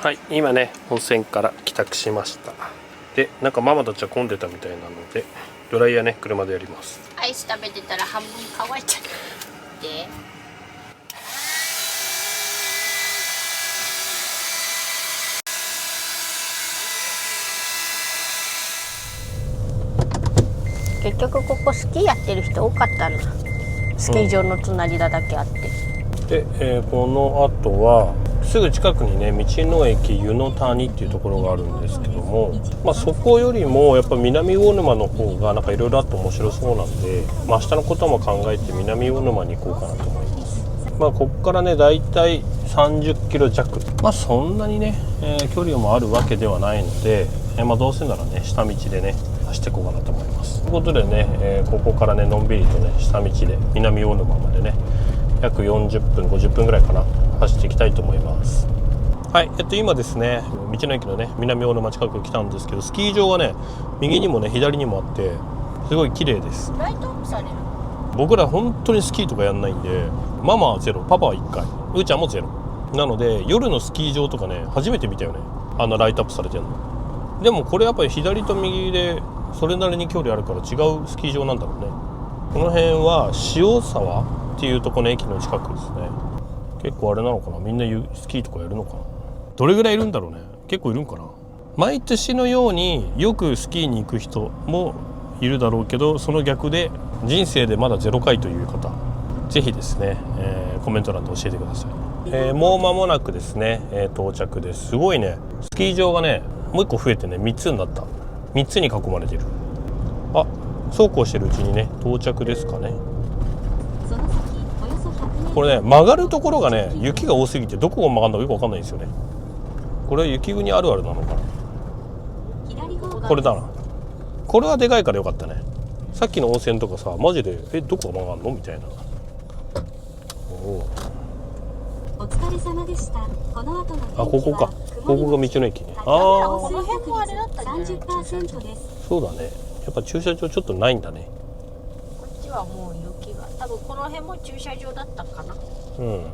はい、今ね温泉から帰宅しました。でなんかママたちは混んでたみたいなのでドライヤーね車でやります。アイス食べてたら半分乾いちゃった。で。結局ここスキーやってる人多かったな。スキー場の隣だけあって、で、この後はすぐ近くにね道の駅湯の谷っていうところがあるんですけども、そこよりもやっぱ南魚沼の方がなんかいろいろあって面白そうなんで、明日のことも考えて南魚沼に行こうかなと思います。ここからねだいたい30キロ弱、そんなにね、距離もあるわけではないので、どうせならね下道でね走っていこうかなと思います。ということでね、ここからねのんびりとね下道で南魚沼までね約40分50分ぐらいかな走っていきたいと思います。はい、今ですね道の駅のね南魚沼近くに来たんですけど、スキー場がね右にもね左にもあってすごい綺麗です。ライトアップされる。僕ら本当にスキーとかやんないんで、ママはゼロ、パパは1回、うーちゃんもゼロなので、夜のスキー場とかね初めて見たよね、あんなライトアップされてるの。でもこれやっぱり左と右でそれなりに距離あるから違うスキー場なんだろうね。この辺は塩沢っていうとこの駅の近くですね。結構あれなのかな、みんなスキーとかやるのかな。どれぐらいいるんだろうね。結構いるんかな。毎年のようによくスキーに行く人もいるだろうけど、その逆で人生でまだ0回という方、ぜひですね、コメント欄で教えてください。もう間もなくですね、到着です。すごいね、スキー場がねもう1個増えてね3つになった。3つに囲まれてる。あ、そうこうしてるうちにね到着ですかね。これね曲がるところがね雪が多すぎてどこが曲がるのかよく分かんないんですよね。これは雪国あるあるなのかな。これだな。これはでかいからよかったね。さっきの温泉とかさマジでどこが曲がるのみたいな。お疲れ様でした。この後のあ、ここか。ここが道の駅ね。ああ、この辺もあれだったんじゃない？ 30% です。そうだね。やっぱ駐車場ちょっとないんだね。こっちはもう雪が、多分この辺も駐車場だったかな。うん。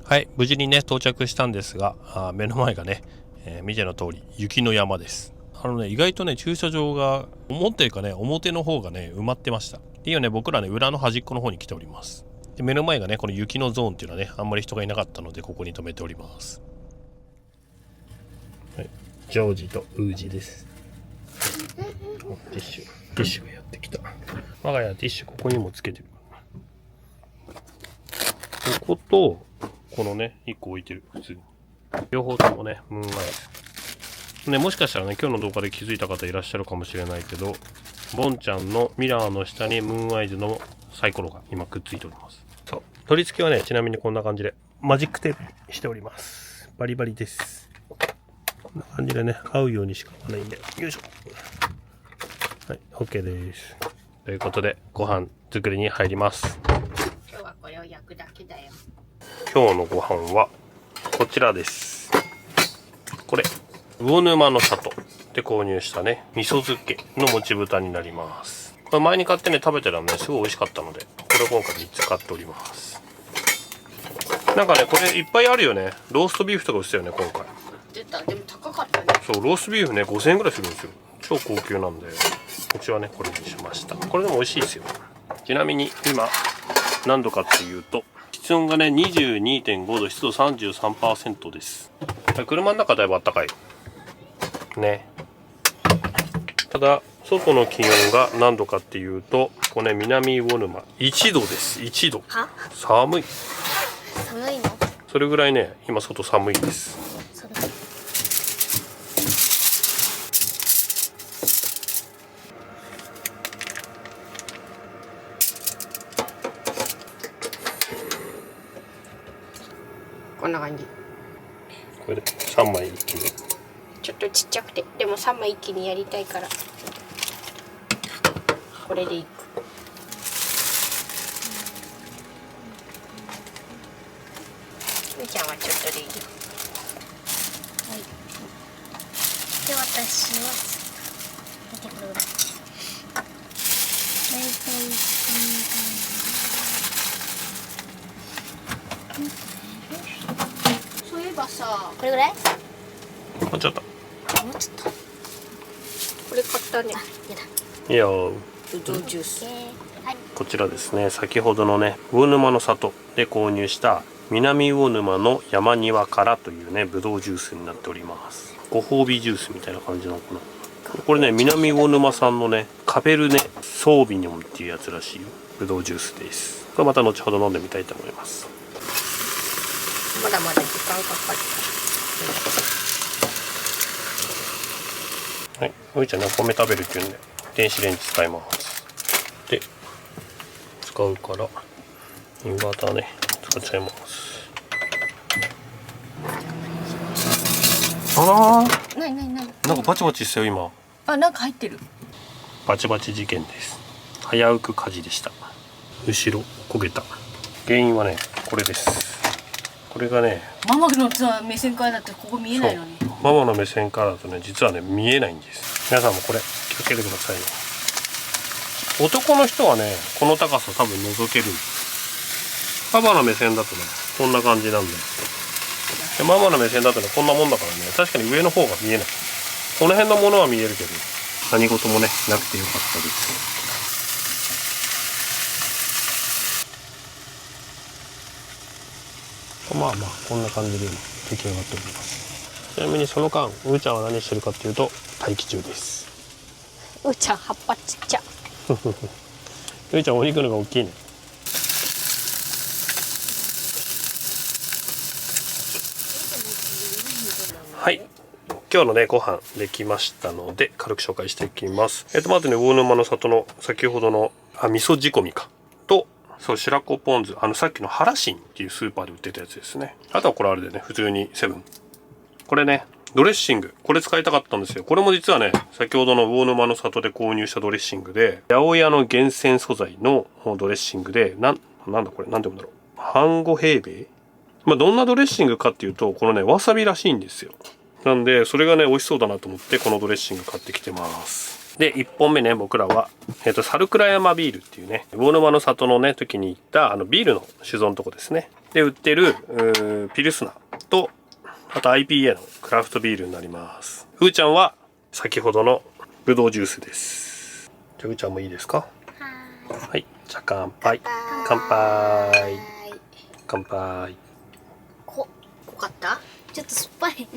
はい、無事にね到着したんですが、目の前がね、見ての通り雪の山です。意外とね駐車場が思ったよりかね表の方がね埋まってました。でいいよね、僕らね裏の端っこの方に来ております。で目の前がねこの雪のゾーンっていうのはねあんまり人がいなかったのでここに止めております。はい、ジョージとウージです。ティッシュがやってきた。我が家はティッシュここにもつけてる。こことこのね1個置いてる、普通に両方ともねムーンアイズね。もしかしたらね今日の動画で気づいた方いらっしゃるかもしれないけど、ボンちゃんのミラーの下にムーンアイズのサイコロが今くっついております。そう、取り付けはねちなみにこんな感じでマジックテープにしております。バリバリです。こんな感じでね合うようにしか合わないんで、よいしょ。はい、 OK です。ということでご飯作りに入ります。今日はこれを焼くだけだよ。今日のご飯はこちらです。これ魚沼の里で購入したね味噌漬けのもち豚になります。これ前に買ってね食べてたらねすごい美味しかったので、これを今回3つ買っております。なんかねこれいっぱいあるよね。ローストビーフとか売ってたよね今回。出た。でも高かったね。そう、ローストビーフね5000円ぐらいするんですよ。超高級なんでうちはねこれにしました。これでも美味しいですよ。ちなみに今何度かっていうと室温がね 22.5 度、湿度 33% です。車の中だいぶあったかいね。ただ外の気温が何度かっていうと、ここね南魚沼1度です。1度。は？寒い。寒いの？それぐらいね今外寒いです。こんな感じ。これで3枚一気に。ちょっとちっちゃくて、でも3枚一気にやりたいからこれでいく。うーちゃんはちょっとでいいよ。はい。で私は見てください。大体こんな感じ。そういえばさ、これぐらい？あ、ちょっと。もうちょっと。これ買ったね。やだ。いいよ。ぶどうジュース。はい。こちらですね、先ほどのね魚沼の里で購入した南魚沼の山庭からというねぶどうジュースになっております。ご褒美ジュースみたいな感じなのかな。これね南魚沼産のねカベルネソービニョンっていうやつらしいよ。ぶどうジュースです。これまた後ほど飲んでみたいと思います。まだまだ時間かかる。はい、ういちゃんねお米食べるっていうんで電子レンジ使います。で使うからインバーターね使っちゃいます。あらなになになに。なんかバチバチしたよ今。あ、なんか入ってる。バチバチ事件です。危うく火事でした。後ろ焦げた。原因はねこれです。これがねママのさ目線からだってここ見えないのに。ママの目線からだとね実はね見えないんです。皆さんもこれ気をつけてくださいね。男の人はねこの高さ多分覗ける。パパの目線だとねこんな感じなんで、ママの目線だとねこんなもんだからね、確かに上の方が見えない。この辺のものは見えるけど何事もねなくてよかったです。まあまあこんな感じで今出来上がっております。ちなみにその間うーちゃんは何してるかっていうと待機中です。うーちゃん葉っぱちっちゃ。うーちゃんお肉のが大きいね。はい、今日のねご飯できましたので軽く紹介していきます。まずね魚沼の里の先ほどの味噌仕込みかと、そう白子ポン酢、さっきのハラシンっていうスーパーで売ってたやつですね。あとはこれあれでね普通にセブン、これねドレッシング、これ使いたかったんですよ。これも実はね先ほどの魚沼の里で購入したドレッシングで、八百屋の厳選素材のドレッシングで、なんだこれなんて読むんだろう、半5平米。まあどんなドレッシングかっていうとこのねわさびらしいんですよ。なんでそれがね美味しそうだなと思ってこのドレッシング買ってきてます。で1本目ね僕らは猿倉山ビールっていうね魚沼の里のね時に行ったビールの酒造のとこですねで売ってるピルスナーと、あと IPA のクラフトビールになります。うーちゃんは先ほどのぶどうジュースです。じゃあうーちゃんもいいですか。はい、じゃあ乾杯。乾杯。乾杯。濃かった？ちょっと酸っぱい。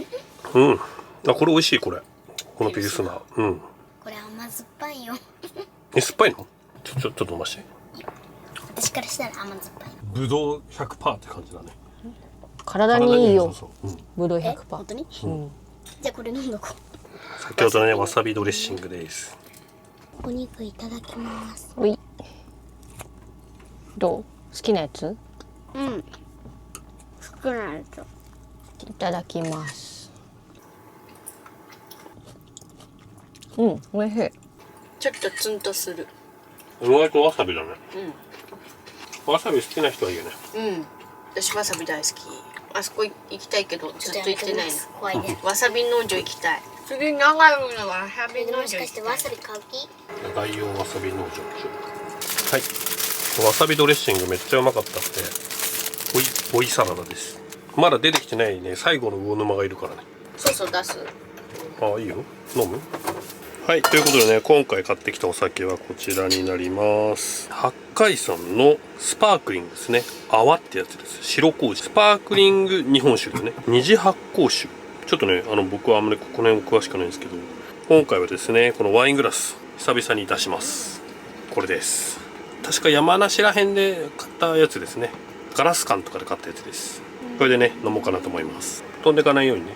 うん。あ、これ美味しい、これ。このピルスナー。うん。これ甘酸っぱいよ。え、酸っぱいの？ちょっと飲まして。私からしたら甘酸っぱい。ぶどう 100% って感じだね。体にいいよ。そうそう。うん。ぶどう本 100%。当に？うん。じゃあこれ飲んどこ先ほどのね、わさびドレッシングです。う。お肉いただきます。おい。どう？好きなやつ？うん。少ないと。いただきます。うん、美味しい。ちょっとツンとする。意外とわさびだね。うわさび好きな人はいいよね。ん。うん。私わさび大好き。あそこ行きたいけどずっと行ってないな。怖いね。わさび農場行きたい。次長野のわさび農場もしかしてわさび買う気？大王わさび農場でしょ。はい。わさびドレッシングめっちゃうまかったって。追いサラダです。まだ出てきてないね、最後の魚沼がいるからね。そう出す。ああ、いいよ。飲む？はい、ということでね、今回買ってきたお酒はこちらになります。八海山のスパークリングですね。泡ってやつです。白麹。スパークリング日本酒ですね。二次発酵酒。ちょっとね、僕はあんまりこの辺詳しくないんですけど、今回はですね、このワイングラス、久々に出します。これです。確か山梨ら辺で買ったやつですね。ガラス缶とかで買ったやつです。これでね、飲もうかなと思います。飛んでいかないようにね。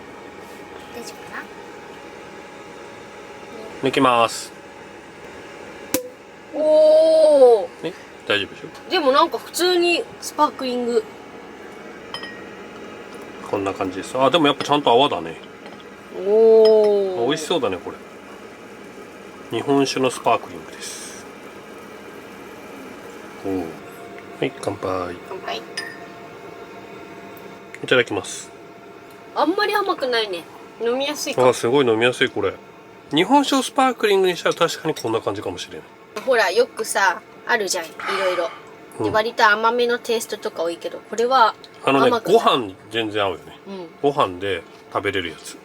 大丈夫かな？抜きます。おお。ね、大丈夫でしょ。でもなんか普通にスパークリング。こんな感じです。あ、でもやっぱちゃんと泡だね。おお。美味しそうだね、これ。日本酒のスパークリングです。おお。はい、乾杯。乾杯。いただきます。あんまり甘くないね。飲みやすいかも。あ、すごい飲みやすい、これ。日本酒をスパークリングにしたら確かにこんな感じかもしれない。ほら、よくさ、あるじゃん、いろいろ。で、割と甘めのテイストとか多いけど、これはね、甘くない。ご飯に全然合うよね。うん。ご飯で食べれるやつ。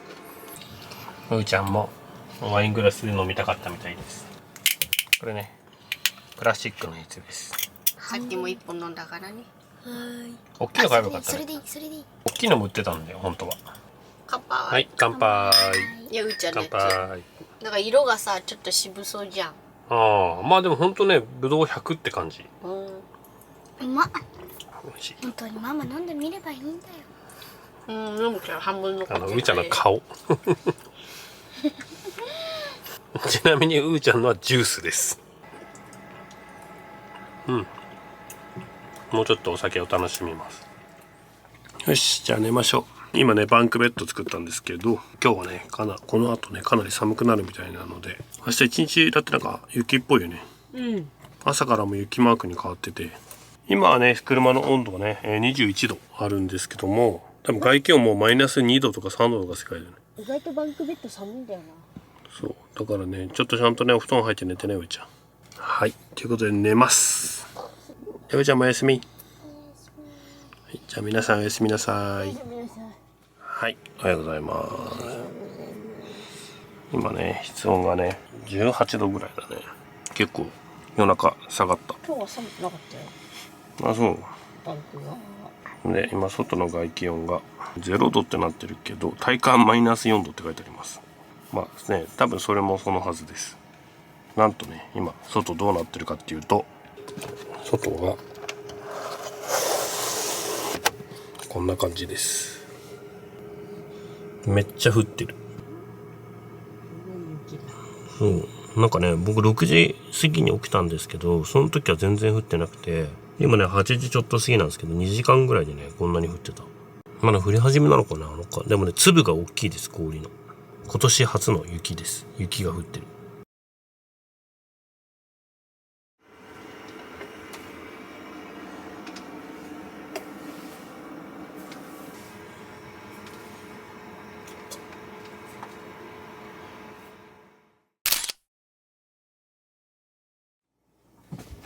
うーちゃんもワイングラスで飲みたかったみたいです。これね、プラスチックのやつです。さっきも一本飲んだからね。大きいの買えばよかったね。それでいい、それでいい。大きいのも売ってたんだよ、本当は。乾杯。はい、乾杯。いや、うーちゃんの乾やつ。杯。なんか色がさ、ちょっと渋そうじゃん。ああ、まあでも本当ね、ぶどう100って感じ。うん。うまっ。美味しい。本当にママ飲んでみればいいんだよ。飲むから半分のうーちゃんの顔。ちなみにうーちゃんのはジュースです。うん。もうちょっとお酒を楽しみます。よし、じゃあ寝ましょう。今ね、バンクベッド作ったんですけど、今日はね、この後ね、かなり寒くなるみたいなので、明日一日だってなんか雪っぽいよね。うん。朝からも雪マークに変わってて、今はね、車の温度はね、21度あるんですけども、多分外気温もマイナス2度とか3度とか世界だよね。意外とバンクベッド寒いんだよな。そう。だからね、ちょっとちゃんとね、お布団入って寝てね、うーちゃん。はい。ということで寝ます。うーちゃんもおやすみ。はい、じゃあ皆さんおやすみなさい。はい。おはようございます。今ね、室温がね、18度ぐらいだね。結構夜中下がった。今日は寒くなかったよ。あ、そう。バンクが。で、今外の外気温が0度ってなってるけど、体感マイナス4度って書いてあります。まあね、多分それもそのはずです。なんとね、今外どうなってるかっていうと、外はこんな感じです。めっちゃ降ってる。そう。なんかね、僕6時過ぎに起きたんですけど、その時は全然降ってなくて、今ね、8時ちょっと過ぎなんですけど、2時間ぐらいでね、こんなに降ってた。まだ降り始めなのかな、でもね、粒が大きいです、氷の。今年初の雪です。雪が降ってる。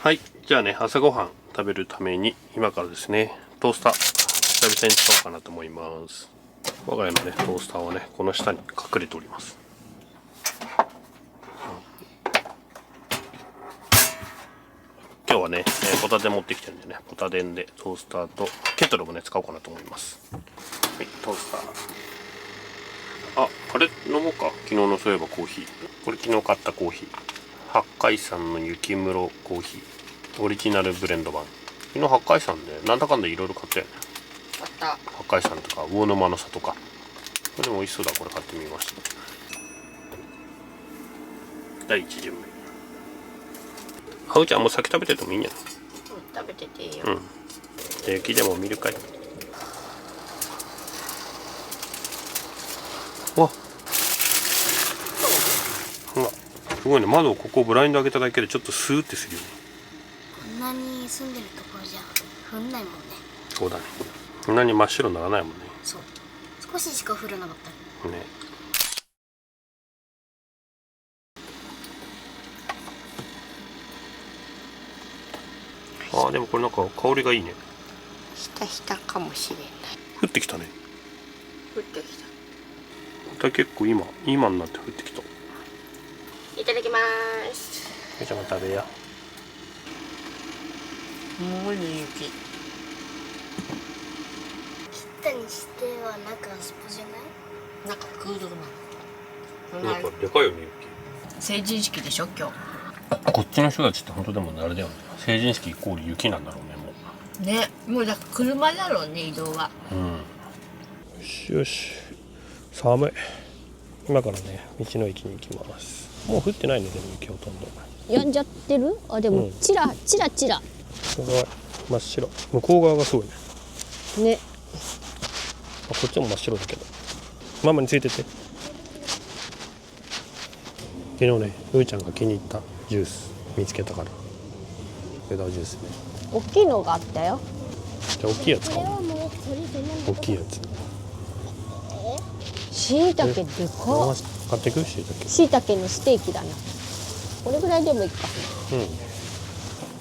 はい。じゃあね、朝ごはん食べるために、今からですね、トースター、久々に使おうかなと思います。我が家のね、トースターはね、この下に隠れております。日はね、ポタテ持ってきてるんでね、ポタテンでトースターとケトルもね使おうかなと思います。はい、トースター。あれ飲もうか。昨日のそういえばコーヒー。これ昨日買ったコーヒー。八海山の雪室コーヒーオリジナルブレンド版。昨日八海山でなんだかんだいろいろ買ったよね。あった。八海山とか魚沼の里か。これでも美味しそうだ。これ買ってみました。第1巡目。あうちゃんもう先食べててもいいんじゃない？食べてていいよ。うん。で雪でも見るかい。わっ、ほらすごいね。窓をここブラインド開けただけでちょっとスーってするよね。こんなに住んでるところじゃ降んないもんね。そうだね。そんなに真っ白にならないもんね。そう、少ししか降らなかったね。でもこれなんか香りがいいね。ひたひたかもしれない。降ってきたね。降ってきた。また結構今になって降ってきた。いただきます。めちゃめちゃ食べや。もう雪。切ったにしては中スポじゃない？なんかクールな。なんかでかいよね成人式でしょ今日。雪。こっちの人たちって本当でもあれだよね。成人式イコール雪なんだろうねもう。ね、もうだから車だろうね移動は。うん。よしよし。寒い。今からね道の駅に行きます。もう降ってないねでも雪ほとんど。やんじゃってる？あでもチラチラチラ。すごい真っ白。向こう側がすごいね。ね。こっちも真っ白だけど。ママについてて。昨日ねうーちゃんが気に入ったジュース見つけたから。枝ジュースね。大きいのがあったよ。じゃあ大きいやつ買おう。大きいやつ。しいたけでかっ。買ってくしいたけ。しいたけのステーキだな。これぐらいでもいいか。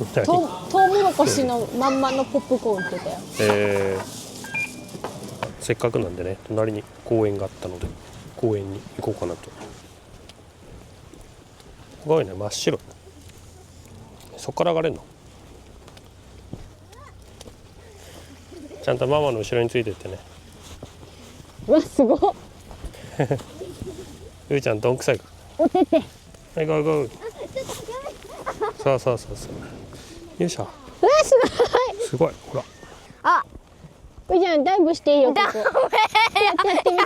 うん。とうもろこしのまんまのポップコーンってたよ。せっかくなんでね隣に公園があったので公園に行こうかなと。すごいね真っ白。そこから上がれんの？ちゃんとママの後ろについてってね。うわすごっ。うーちゃんどんくさいか。おてて。はいゴーゴー。そうそうそうそう。よいしょ。うわすごい。すごいほら。あ、うーちゃんダイブしていいよここ。やってみて。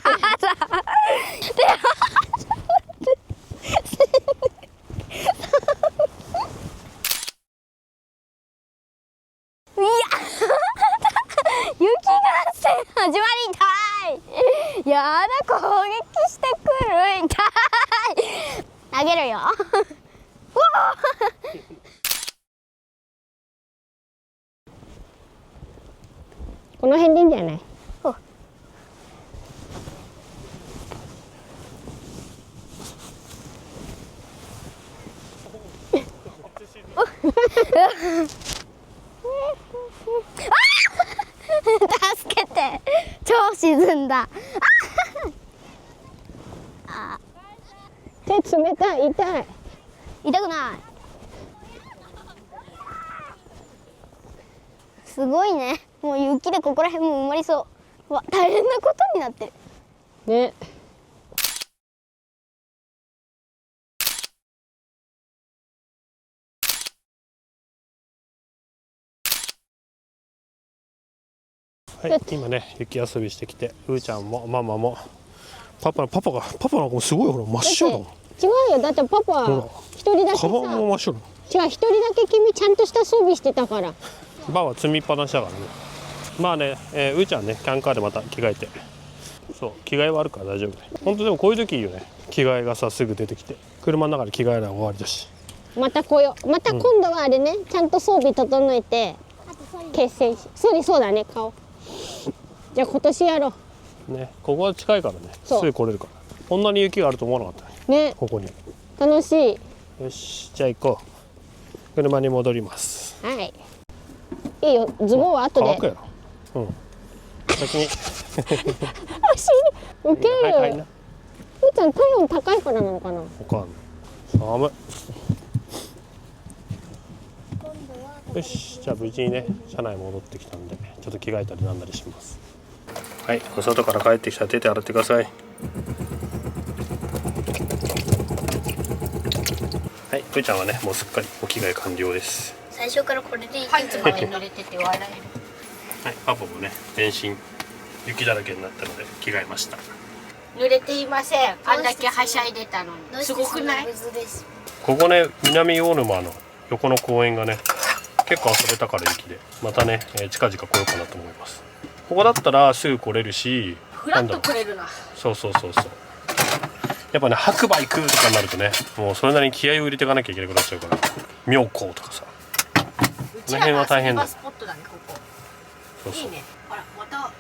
雪合戦始まりたい。やだ攻撃してくる痛い。投げるよ。この辺でいいんじゃない？助けて。超沈んだ。手冷たい。痛い。痛くない。すごいね。もう雪でここら辺も埋まりそう。うわ、大変なことになってるね。はい、今ね雪遊びしてきてうーちゃんもママもパパなんかもすごいほら真っ白だもん。違うよ。だってパパ一人だけさ。カバンも真っ白。違う、一人だけ君ちゃんとした装備してたから。バーは積みっぱなしだからね。まあね、うーちゃんねキャンカーでまた着替えて、そう着替えはあるから大丈夫。本当でもこういう時いいよね。着替えがさすぐ出てきて車の中で着替えれば終わりだし。また来よう。また今度はあれね、ちゃんと装備整えて決戦し。そうだね顔。じゃあ今年やろうね。ここは近いからねそうすぐ来れるから。こんなに雪があると思わなかったねね。ここに。楽しい。よしじゃあ行こう。車に戻ります。はい。いいよ。ズボンは後で。乾くやろ。うん。先に。足ウケる。はいな。うーちゃん体温高いからなのかな。わかんない。寒い。よし、じゃあ無事にね車内戻ってきたんでちょっと着替えたりなんだりします。はい、お外から帰ってきたら手で洗ってください。はい、うーちゃんはねもうすっかりお着替え完了です。最初からこれでいいパンツまで濡れてて笑える。はい、パパもね全身雪だらけになったので着替えました。濡れていません。あんだけはしゃいでたのに。すごくない？ここね南魚沼の横の公園がね結構遊べたから雪でまたね、近々来ようかなと思います。ここだったらすぐ来れるし、フラッと来れるな。そうそうそうそう。やっぱね白馬行くとかになるとねもうそれなりに気合を入れていかなきゃいけなくなっちゃうから、妙高とかさ、うちらの遊び場スポットだねここ。そうそう。いいね。あらまた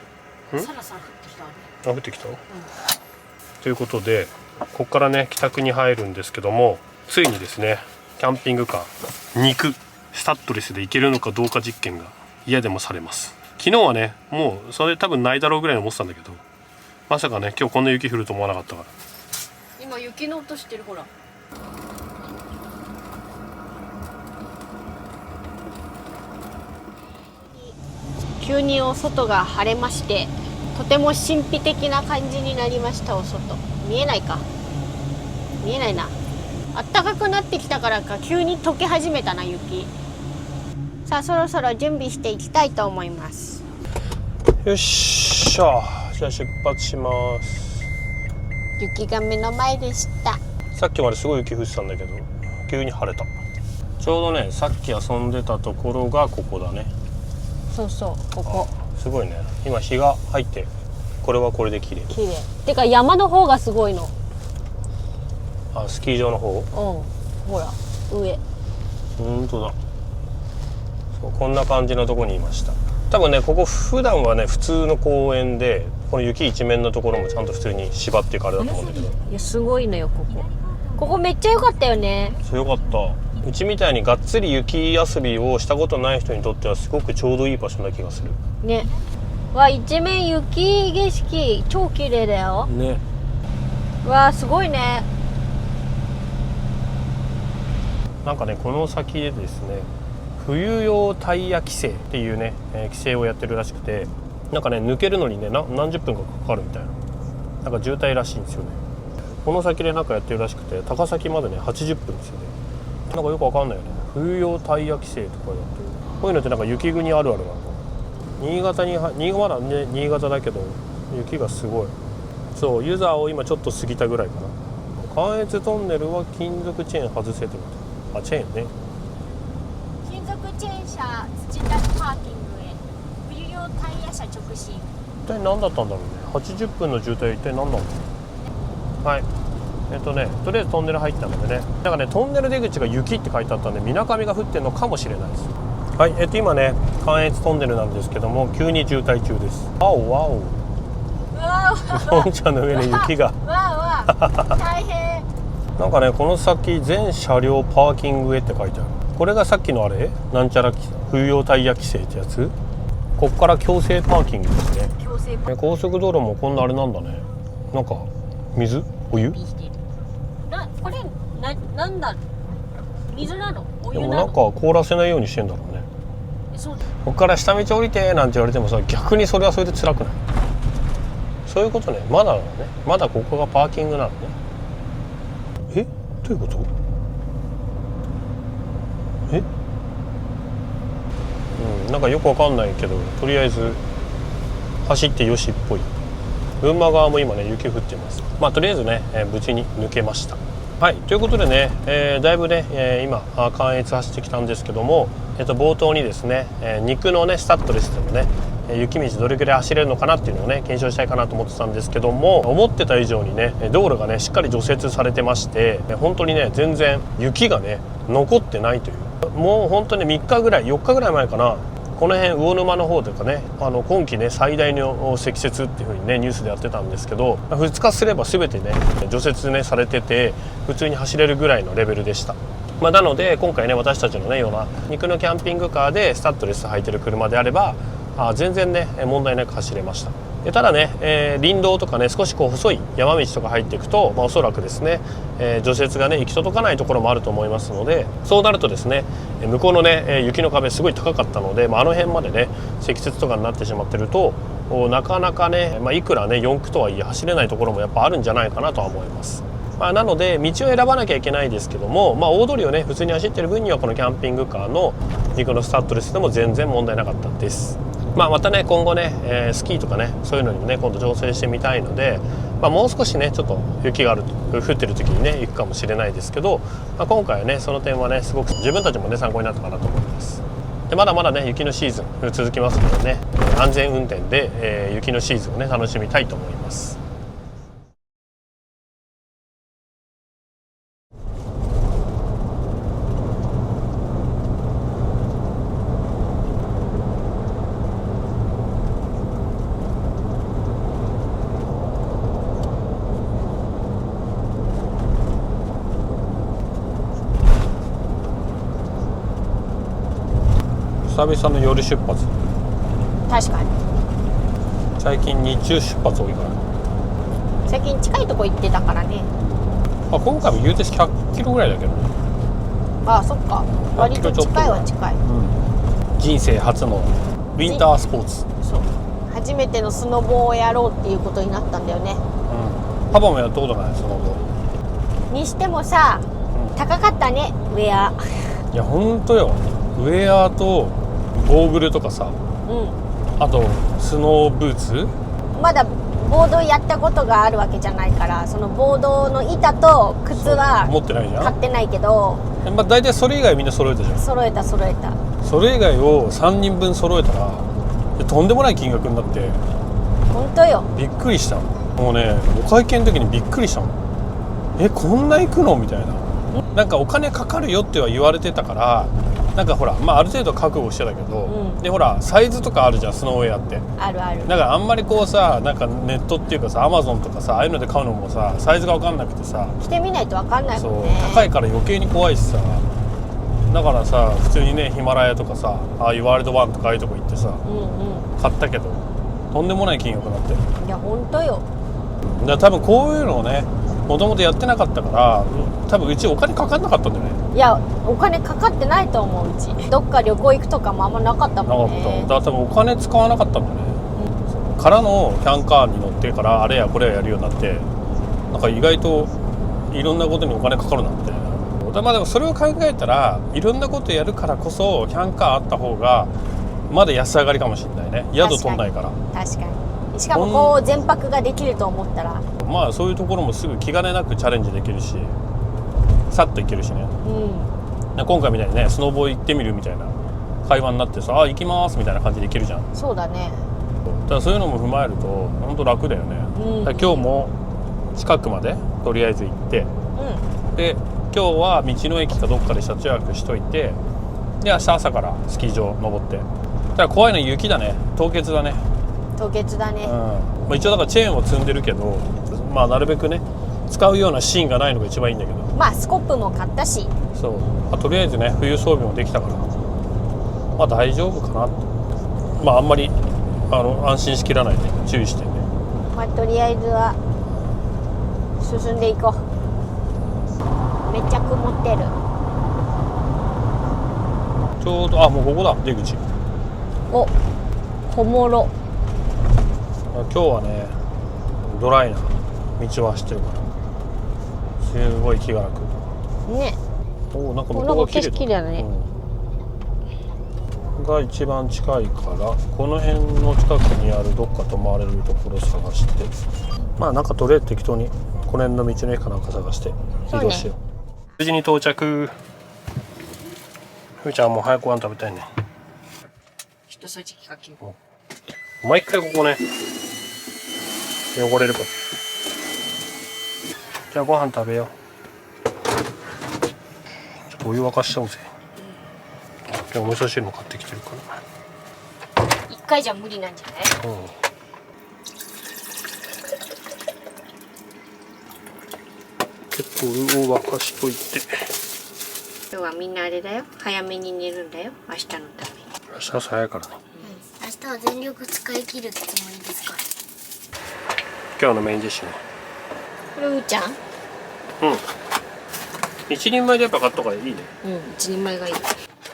サラサラ降ってきたわね。あ、降ってきた、ということでここからね帰宅に入るんですけども、ついにですねキャンピングカー肉スタッドレスで行けるのかどうか実験が嫌でもされます。昨日はねもうそれ多分ないだろうぐらいに思ってたんだけど、まさかね今日こんな雪降ると思わなかったから。今雪の音してるほら。急にお外が晴れまして、とても神秘的な感じになりました。お外見えないか、見えないな。暖かくなってきたからか急に溶け始めたな雪。さあそろそろ準備していきたいと思います。よっしゃ、じゃあ出発します。雪が目の前でした。さっきまですごい雪降ってたんだけど急に晴れた。ちょうどねさっき遊んでたところがここだね。そうそうここすごいね、今日が入ってこれはこれで綺麗。綺麗てか山の方がすごいの。あ、スキー場の方。ほら上。本当だ。そうこんな感じのとこにいました。多分ねここ普段はね普通の公園で、この雪一面のところもちゃんと普通に芝っていうかあれだと思うんだけど、いやすごいのよここ。ここめっちゃ良かったよね。そうよかった。うちみたいにがっつり雪遊びをしたことない人にとってはすごくちょうどいい場所な気がするね。わ、一面雪景色超綺麗だよね。わ、すごいね。なんかねこの先でですね冬用タイヤ規制っていうね、規制をやってるらしくて、なんかね抜けるのにね何十分かかかるみたいな、なんか渋滞らしいんですよね。この先でなんかやってるらしくて高崎までね80分ですよね。なんかよくわかんないよね。冬用タイヤ規制とかやってる。こういうのってなんか雪国あるあるなの。新潟まだね新潟だけど雪がすごい。そう湯沢を今ちょっと過ぎたぐらいかな。関越トンネルは金属チェーン外せてみた。あ、チェーンね。金属チェーン車土田パーキングへ。冬用タイヤ車直進。一体何だったんだろうね。80分の渋滞一体何なんだろう。はい。とりあえずトンネル入ったのでね、なんかねトンネル出口が雪って書いてあったんで水上が降ってるのかもしれないです。はい、今ね関越トンネルなんですけども急に渋滞中です。わおわお。ポンちゃんの上に雪が。わわ大変。なんかねこの先全車両パーキングへって書いてある。これがさっきのあれなんちゃら冬用タイヤ規制ってやつ。こっから強制パーキングですね。強制パーキング。高速道路もこんなあれなんだね。なんか水お湯これなんだ、水なのお湯なの。でもなんか凍らせないようにしてんだろうね。そうだ。ここから下道降りてなんて言われてもさ、逆にそれはそれで辛くない？そういうことね。まだなのね。まだここがパーキングなのね。え？どういうこと？え？なんかよくわかんないけどとりあえず走ってよしっぽい。群馬側も今ね雪降ってます。まあとりあえずね、無事に抜けました。はいということでね、だいぶね、今関越走ってきたんですけども、冒頭にですね、肉のねスタッドレスでもね雪道どれくらい走れるのかなっていうのをね検証したいかなと思ってたんですけども、思ってた以上にね道路がねしっかり除雪されてまして、本当にね全然雪がね残ってないという、もう本当に3日ぐらい4日ぐらい前かな、この辺魚沼の方とかね今季ね最大の積雪っていう風にねニュースでやってたんですけど、2日すれば全てね除雪ねされてて普通に走れるぐらいのレベルでした。なので今回ね私たちのねような肉のキャンピングカーでスタッドレス履いてる車であれば全然ね問題なく走れました。ただね、林道とかね少しこう細い山道とか入っていくと、おそらくですね、除雪がね行き届かないところもあると思いますので、そうなるとですね向こうのね雪の壁すごい高かったので、あの辺までね積雪とかになってしまってるとなかなかね、いくらね4駆とはいえ走れないところもやっぱあるんじゃないかなとは思います。なので道を選ばなきゃいけないですけども、大通りをね普通に走ってる分にはこのキャンピングカーのミクロスタッドレスでも全然問題なかったです。またね今後ね、スキーとかねそういうのにもね今度挑戦してみたいので、もう少しねちょっと雪が降ってる時にね行くかもしれないですけど、今回はねその点はねすごく自分たちもね参考になったかなと思います。でまだまだね雪のシーズン続きますのでね、安全運転で、雪のシーズンをね楽しみたいと思います。久々の夜出発。確かに最近日中出発多いから。最近近いとこ行ってたからね。今回も言うて100キロぐらいだけどね。そっか、割と近いは近い。人生初のウィンタースポーツ。そう、初めてのスノボをやろうっていうことになったんだよね。パパもやったことないスノボにしてもさ、高かったねウェア。いやほんとよ、ウェアとゴーグルとかさ、あとスノーブーツ。まだボードやったことがあるわけじゃないから、そのボードの板と靴は持ってないじゃん。買ってないけど、大体それ以外みんな揃えたじゃん。揃えた。それ以外を3人分揃えたらとんでもない金額になって、本当よ、びっくりした。もうねお会計の時にびっくりしたもん。こんな行くのみたいな。なんかお金かかるよっては言われてたから、なんかほらある程度覚悟してたけど、でほらサイズとかあるじゃんスノーウェアって。あるある。だからあんまりこうさ、なんかネットっていうかさアマゾンとかさああいうので買うのもさサイズが分かんなくてさ、着てみないと分かんないそうんもね。高いから余計に怖いしさ、だからさ普通にねヒマラヤとかさああいうワールドワンとかああいうとこ行ってさ、買ったけどとんでもない金額になって。いや本当よ。だから多分こういうのをねもともとやってなかったから多分うちお金かかんなかったんだよね。いやお金かかってないと思う。うちどっか旅行行くとかもあんまなかったもんね。だから多分お金使わなかったんだよね、からのキャンカーに乗ってからあれやこれややるようになって、なんか意外といろんなことにお金かかるなって。でもそれを考えたらいろんなことやるからこそキャンカーあった方がまだ安上がりかもしれないね。宿取んないから。確かに。しかもこう全泊ができると思ったらそういうところもすぐ気兼ねなくチャレンジできるし、さっと行けるしね。今回みたいにねスノボ行ってみるみたいな会話になってさ、行きますみたいな感じで行けるじゃん。そうだね。だからそういうのも踏まえると本当楽だよね。だから今日も近くまでとりあえず行って、で今日は道の駅かどっかで車中泊しといて、で明日朝からスキー場登って。だから怖いのは雪だね。凍結だね。凍結だね。一応だからチェーンを積んでるけど、なるべくね使うようなシーンがないのが一番いいんだけど。スコップも買ったし。そう、とりあえずね冬装備もできたから大丈夫かなと。あんまり安心しきらないで注意してね。とりあえずは進んでいこう。めっちゃ曇ってる。ちょうどもうここだ出口。お、小諸。今日はねドライな道を走ってるからすごい気が楽ね。なんか向こうが景色綺麗だね。が一番近いからこの辺の近くにあるどっか泊まれるところを探して、なんかとりあえず適当にこの辺の道の駅かなんか探して移動しよう。無事に到着。ふーちゃんもう早くご飯食べたいね。一掃除機かけよう。毎回ここね汚れるから。じゃあご飯食べよう。ちょっとお湯沸かしちゃおうぜ。今日お味噌汁も買ってきてるから。一回じゃ無理なんじゃない？結構お湯を沸かしといて。今日はみんなあれだよ。早めに寝るんだよ。明日のために。明日朝早いからね。明日は全力使い切るつもりですか？今日のメインディッシュね。これうーちゃん。一人前でやっぱ買っとかいいね。一人前がいい。こ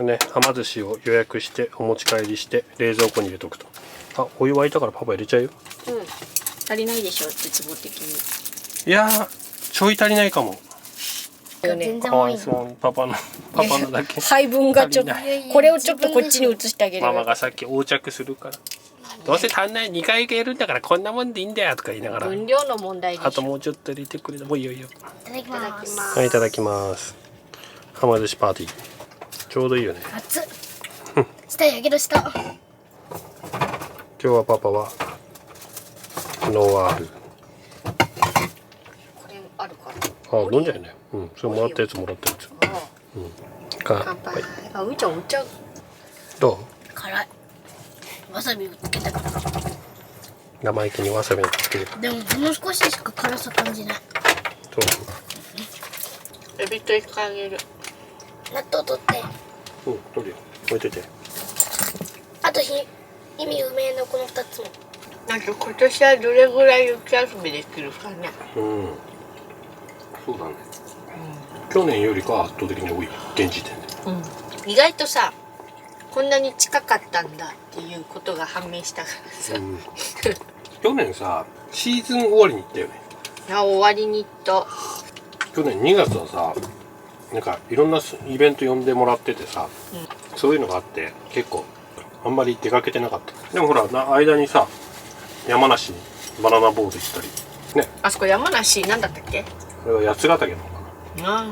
れね、はま寿司を予約してお持ち帰りして冷蔵庫に入れとくと。あ、お湯沸いたからパパ入れちゃうよ。足りないでしょ、絶望的に。いやー、ちょい足りないかも。全然かわい多いの。そうにパパのだけ。配分がちょっと足りなこれをちょっとこっちに移してあげるママがさっき横着するから。どうせ足んない2回やるんだからこんなもんでいいんだよとか言いながら。分量の問題でしょ。あともうちょっと入れてくれた。もういいよいいよ。いただきます。はい、いただきます。はま寿司パーティー。ちょうどいいよね。熱っ。舌やけどした。今日はパパはノンアール。これあるかな。あ、飲んじゃいね。それもらったやつもらったやつ。乾乾杯杯。。あ、うーちゃんお茶。どう？辛い。わさびをつけた。生意気にわさびのつける。でももう少ししか辛さ感じない。そう。エビとイカあげる。納豆取って。取るよ。置いといて。あと意味不明のこの2つも。なんか今年はどれぐらい雪遊びできるかね。そうだね。去年よりかは圧倒的に多い。現時点で。意外とさ、こんなに近かったんだっていうことが判明したからさ。去年さ、シーズン終わりに行ったよね。終わりに行った。去年2月はさ、なんかいろんなイベント呼んでもらっててさ、そういうのがあって結構あんまり出かけてなかった。でもほら間にさ、山梨にバナナボール行ったりね。あそこ山梨なんだったっけ？これは八ヶ岳なのかな。あ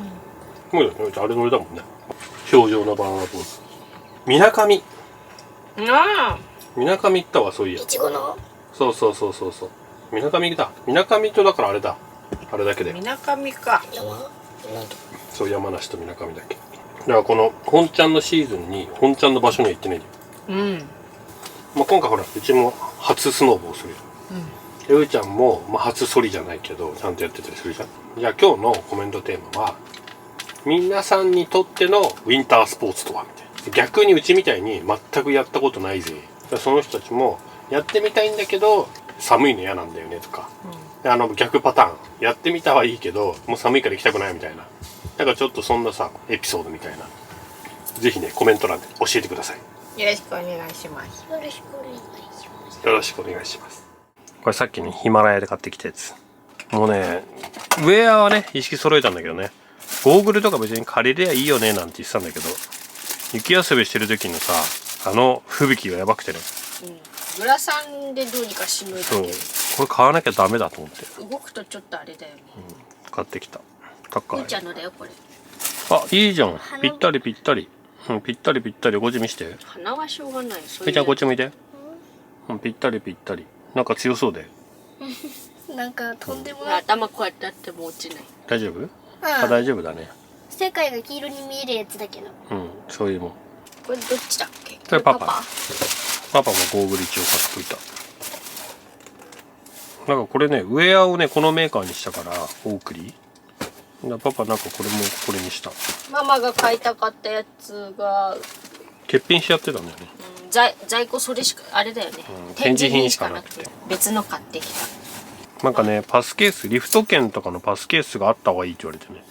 もうだね、あれ乗りだもんね。氷上のバナナボール。みなかみ行ったわ。そういや、いちごの。そうみなかみだ。みなかみとだからあれだ、あれだけでみなかみか。そう、山梨とみなかみだけだからこの本ちゃんのシーズンに本ちゃんの場所には行ってないんだよ。まあ、今回ほらうちも初スノーボーするよ。でうーちゃんも、まあ、初ソリじゃないけどちゃんとやってたりするじゃん。じゃあ今日のコメントテーマは皆さんにとってのウィンタースポーツとはみたいな。逆にうちみたいに全くやったことないぜ、その人たちもやってみたいんだけど寒いの嫌なんだよねとか、で逆パターンやってみたはいいけどもう寒いから行きたくないみたいな、だからちょっとそんなさエピソードみたいな、ぜひねコメント欄で教えてください。よろしくお願いします。よろしくお願いします。よろしくお願いします。これさっきねヒマラヤで買ってきたやつ。もうねウェアはね一式揃えたんだけどね、ゴーグルとか別に借りればいいよねなんて言ってたんだけど、雪遊びしてる時のさ吹雪がやばくてね、グラサンでどうにかしのいそうだけど、これ買わなきゃダメだと思って動くとちょっとあれだよね。買ってきた。高い。うーちゃんのだよこれ。あ、いいじゃん。ぴったりぴったり。ぴったりぴったり。こっち見して。鼻はしょうがない。そういうえちゃんこっち向いて。ぴったりぴったり。なんか強そうで。なんかとんでもない。頭こうやってやっても落ちない。大丈夫？あ、大丈夫だね。世界が黄色に見えるやつだけど。そういうもん。これどっちだっけ？これパパ。パパもゴーグル一応買っといた。なんかこれね、ウェアをねこのメーカーにしたからオークリー。パパなんかこれもこれにした。ママが買いたかったやつが欠品しちゃってたんだよね。在庫それしかあれだよね。展示品しかなくて別の買ってきた。なんかねパスケース、リフト券とかのパスケースがあった方がいいって言われてね。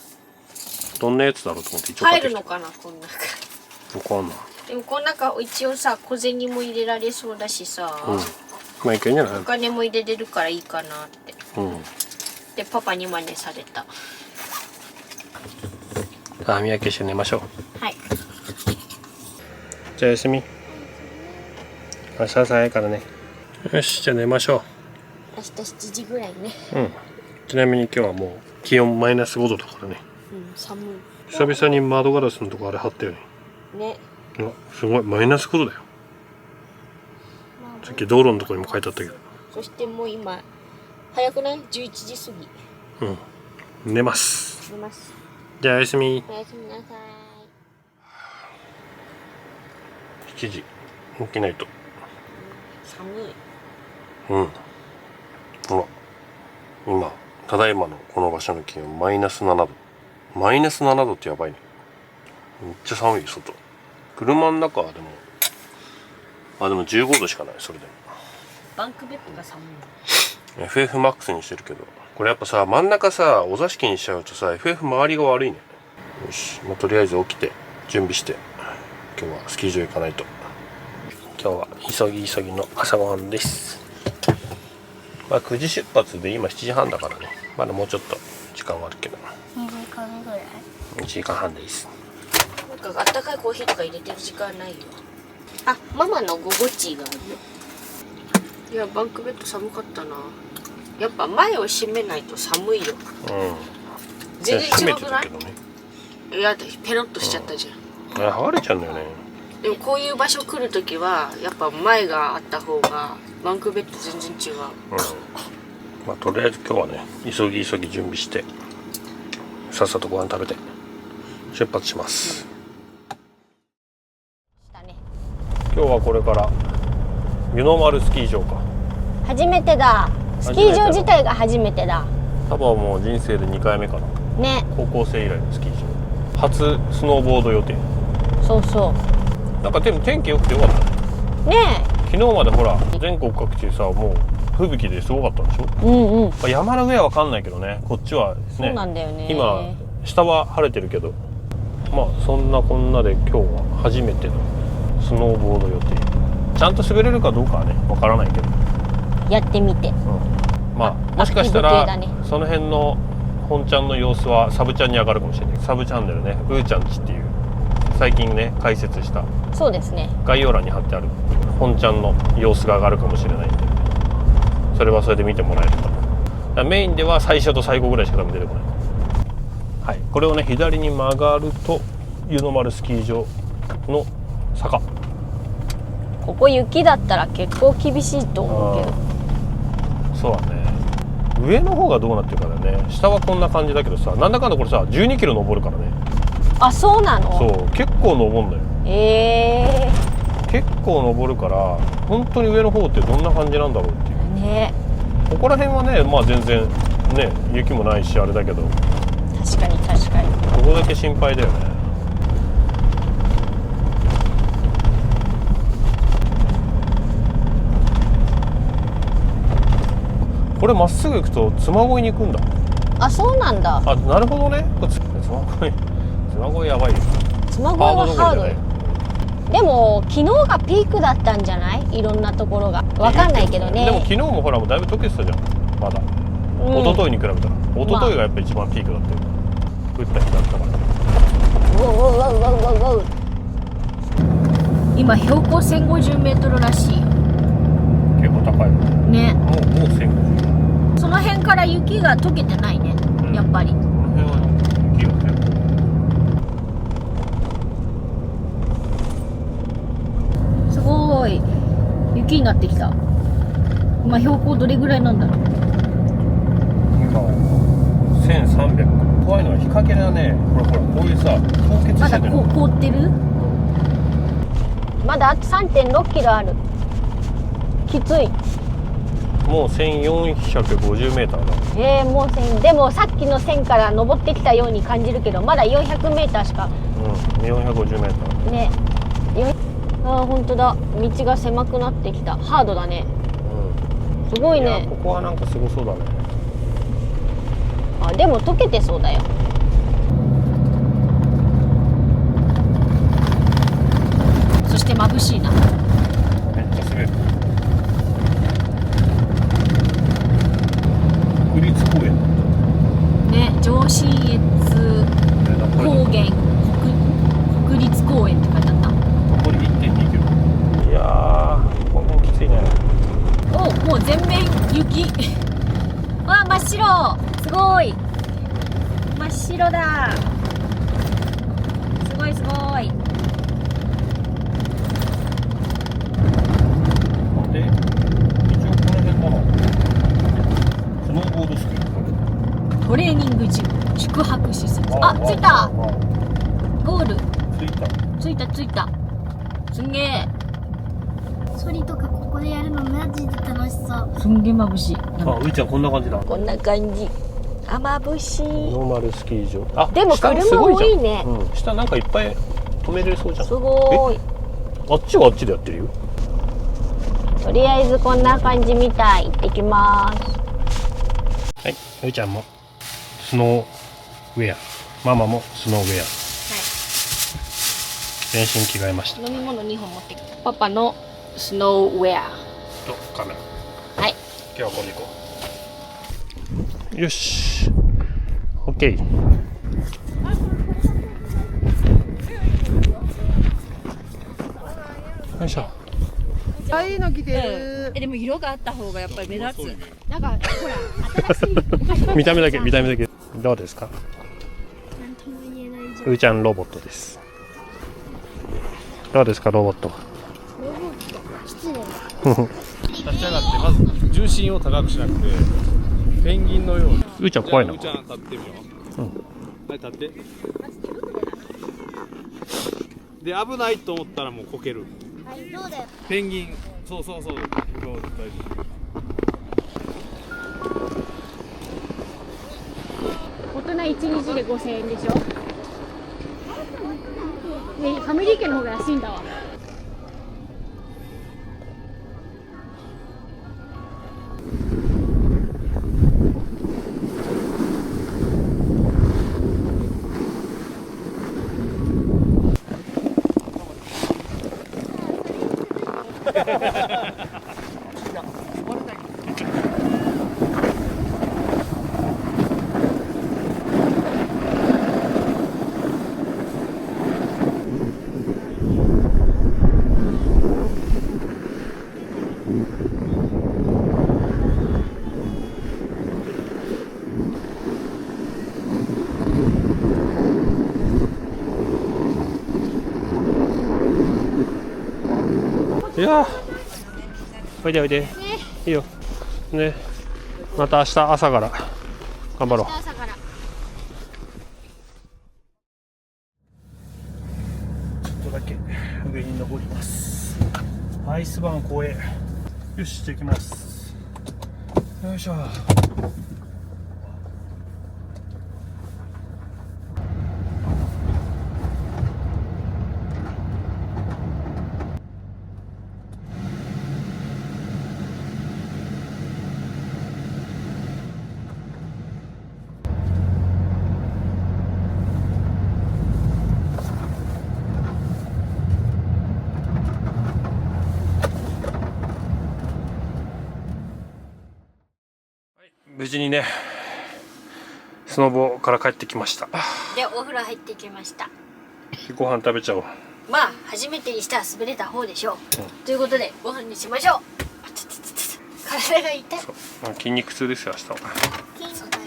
どんなやつだろうと思って一応買ってきた。入るのかなこん中。わかんない。でもこの中一応さ小銭も入れられそうだしさ、まあいけんじゃない？お金も入れれるからいいかなって。でパパに真似された。歯磨きして寝ましょう。はい。じゃあ休み。明日朝早いからね。よし、じゃあ寝ましょ明日7時ぐらいね。う。ちなみに今日はもう気温マイナス5度だからね。寒い。久々に窓ガラスのとこあれ貼ったよね。ね。すごいマイナス5度だよ。さっき道路のところにも書いてあったけど。そしてもう今早くない？11時過ぎ。寝ます。寝ます。じゃあおやすみ。おやすみなさい。7時起きないと。寒い。ほら今ただいまのこの場所の気温マイナス7度。マイナス7度ってやばいね。めっちゃ寒いよ外。車の中はでも15度しかない。それでもバンクベッドが寒い。FF にしてるけど、これやっぱさ真ん中さお座敷にしちゃうとさ FF 周りが悪いね。よし、もうとりあえず起きて準備して今日はスキー場行かないと。今日は急ぎ急ぎの朝ごはんです。まあ9時出発で今7時半だからね、まだもうちょっと時間はあるけど2時間ぐらい。1時間半です。なんかあったかいコーヒーとか入れてる時間ないよ。あ、ママの午後ティーがあるよ。いや、バンクベッド寒かったな。やっぱ前を閉めないと寒いよ。全然違くない？いや、ペロッとしちゃったじゃん。剥がれちゃうんだよね。でもこういう場所来るときはやっぱ前があった方がバンクベッド全然違う。まあとりあえず今日はね急ぎ急ぎ準備してさっさとご飯食べて出発します。今日はこれから湯の丸スキー場か。初めてだ。スキー場自体が初めてだ。多分もう人生で2回目かな。ね。高校生以来のスキー場。初スノーボード予定。そうそう。なんかでも天気良くてよかったね。ね昨日までほら全国各地さもう吹雪ですごかったんでしょ。うんうん。まあ山の上はわかんないけどね、こっちはね。そうなんだよね。今下は晴れてるけど、まあそんなこんなで今日は初めてのスノーボード予定。ちゃんと滑れるかどうかはねわからないけど。やってみて。まあもしかしたら、ね、その辺の本ちゃんの様子はサブチャンに上がるかもしれない。サブチャンネルね、うーちゃんちっていう最近ね開設した。そうですね。概要欄に貼ってある本ちゃんの様子が上がるかもしれないんで、それはそれで見てもらえると。メインでは最初と最後ぐらいしか多分出てこない。はい、これをね左に曲がると湯の丸スキー場の坂。ここ雪だったら結構厳しいと思うけど。そうだね。上の方がどうなってるかだよね。下はこんな感じだけどさ、なんだかんだこれさ12キロ登るからね。あ、そうなの？そう、結構登んのよ。結構登るから本当に上の方ってどんな感じなんだろうっていうね。ここら辺はねまあ全然ね雪もないしあれだけど、確かに確かにここだけ心配だよね。これまっすぐ行くと嬬恋に行くんだ。あ、そうなんだ。あ、なるほどね。嬬恋やばいよ。嬬恋はハードよ。でも昨日がピークだったんじゃない？いろんなところがわかんないけどね。でも昨日もほらもうだいぶ溶けてたじゃんまだ、一昨日に比べたら一昨日がやっぱ一番ピークだったよ。降った日だったから。今標高1050メートルらしい。結構高いね。もう1050。その辺から雪が溶けてないね、やっぱり。この辺は雪がね。すごい雪になってきた。今標高どれぐらいなんだろう。今1300。怖いのは日陰だね。ほらほらこういうさ凍結してる。まだ凍ってる？まだあと 3.6 キロある。きつい。もう1450メーターだ。もう1000。でもさっきの1000から登ってきたように感じるけど、まだ400メーターしか。450メーターね。あー、本当だ。道が狭くなってきた。ハードだね。すごいね。いやここはなんかすごそうだね。あ、でも溶けてそうだよ。そして眩しいな。めっちゃ滑る。国立公園ね、上信越高原国立公園って書いてあった。残り 1.2 キロ。いやーこれもきついね。お、もう全面雪。わあ、真っ白。すごい真っ白だ。すごいすごい。で一応この辺かな。スノーボードスクール。トレーニングジム、宿泊施設。あ、着いた。ゴール。着いた。すんげえ。ソリとかここでやるのマジで楽しそう。すんげえ眩しい。あ、ういちゃんこんな感じだ。こんな感じ。あ、眩しい。ノーマルスキー場。あ、でも車多いね。下なんかいっぱい止めれるそうじゃん。すごい。あっちはあっちでやってるよ。とりあえずこんな感じみたい。行ってきます。うちゃんもスノーウェア、ママもスノーウェア、全身着替えました。飲み物2本持ってきた。パパのスノーウェアとカメラ。はい。今日はこれでいこう。よし、オッケー。よいしょ。あ、いいの着てる。でも色があった方がやっぱり目立つ。なんかほら新しい見た目だけ、見た目だけ。どうですか？なんとも言えないじゃん。うーちゃんロボットです。どうですかロボット？失礼。立ち上がってまず重心を高くしなくてペンギンのように。うーちゃん怖いな。うーちゃん立ってみよう。はい、立って。で危ないと思ったらもうこける。はい、そうだよ。ペンギン、そうそうそう。そう大丈夫。大人1日で5000円でしょ。でファミリー券の方が安いんだわ。いやー、おいでおいで、いいよね。また明日朝から頑張ろう。朝からちょっとだけ上に登ります。アイスバーン公園。よし、じゃあ行きます。よいしょ。無事にね、スノボから帰ってきました。でお風呂入ってきました。ご飯食べちゃおう。まあ初めてにしては滑れた方でしょう、ということでご飯にしましょう。体が痛い。筋肉痛ですよ明日は。そうだね。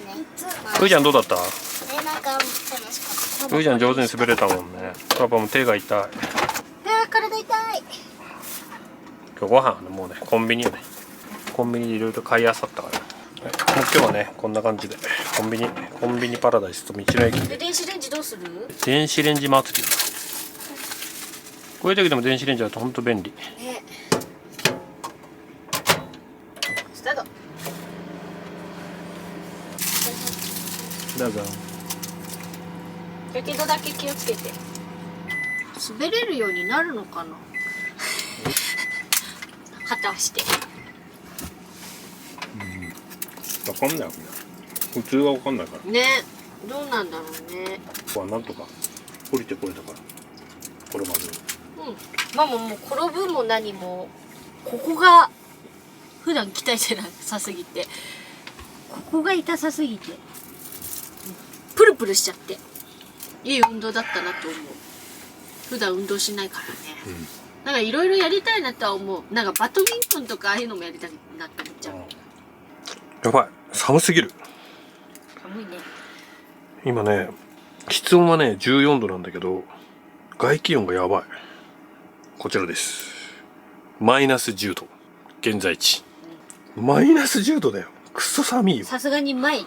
うーちゃんどうだった？なんか楽しかった。うーちゃん上手に滑れたもんね。パパも手が痛い。体痛い。今日ご飯はね、もうねコンビニよね。コンビニでいろいろ買いあさったから。もう今日はねこんな感じでコンビニパラダイスと道の駅で。で電子レンジどうする？電子レンジ祭りだ。こういう時でも電子レンジだと本当便利。ね。スタート。どうぞ。やけどだけ気をつけて。滑れるようになるのかな。果たして。わかんないわけだ。普通はわかんないから。ね、どうなんだろうね。ここはなんとか降りてこれたから。これまで。うん。ママもう転ぶも何もここが普段鍛えてなさすぎて、ここが痛さすぎてプルプルしちゃって、いい運動だったなと思う。普段運動しないからね。なんかいろいろやりたいなとは思う。なんかバドミントンとかああいうのもやりたいなって思っちゃう。やばい、寒すぎる。寒いね。今ね、室温はね14度なんだけど、外気温がやばい。こちらです。マイナス10度。現在地。マイナス10度だよ。くっそ寒いよ。さすがに前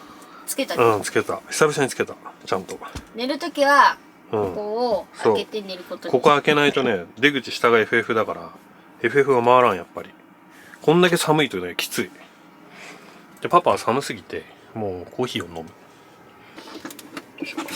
つけたね。うん、つけた。久々につけた。ちゃんと。寝るときはうん。ここを開けて寝ることに。ここ開けないとね、出口下が FF だから、FF が回らん、やっぱり。こんだけ寒いとね、きつい。で、パパは寒すぎて、もうコーヒーを飲む。どうしようか。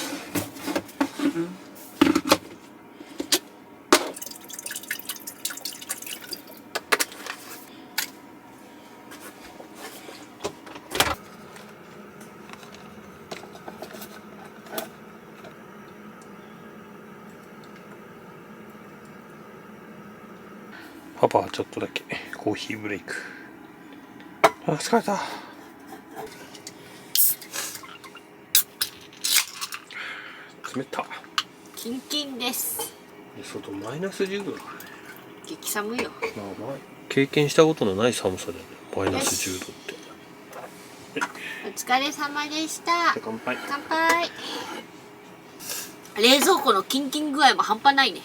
パパはちょっとだけコーヒーブレイク。あ、疲れた。冷た。キンキンです。外マイナス10度だからね。激寒いよ。まあ経験したことのない寒さだよね。マイナス10度って。お疲れ様でした。乾杯。乾杯。冷蔵庫のキンキン具合も半端ないね。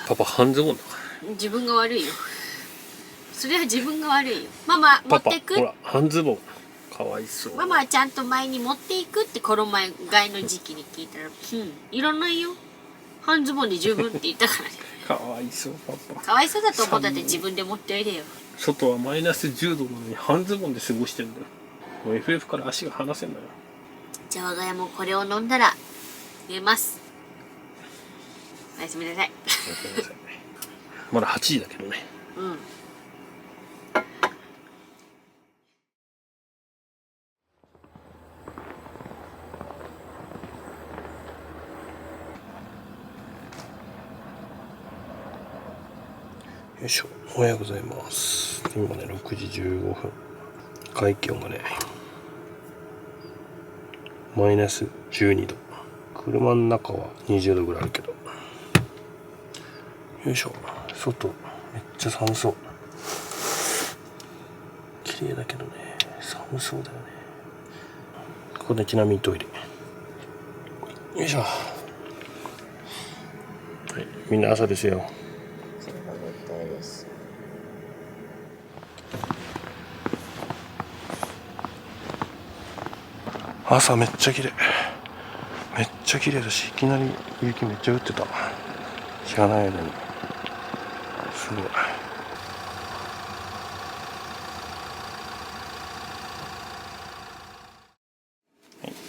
パパ半ズボンだから。自分が悪いよ。それは自分が悪いよ。ママ持ってく。ほら半ズボン。かわいそう。ママはちゃんと前に持っていくって衣替えの時期に聞いたら、いらないよ。半ズボンで十分って言ったからね。かわいそうパパ。かわいそうだと思ったって自分で持っておいでよ。外はマイナス10度なのに半ズボンで過ごしてんだよ。もう FF から足が離せんのよ。じゃあ我が家もこれを飲んだら寝ます。おやすみなさい。まだ8時だけどね。うん。よいしょ。おはようございます。今ね6時15分。外気温がねマイナス12度。車の中は20度ぐらいあるけど。よいしょ。外めっちゃ寒そう。綺麗だけどね寒そうだよね。ここでちなみにトイレ。よいしょ。はい、みんな朝ですよ。朝めっちゃ綺麗。めっちゃ綺麗だし、いきなり雪めっちゃ降ってた。知らない間に。すごい。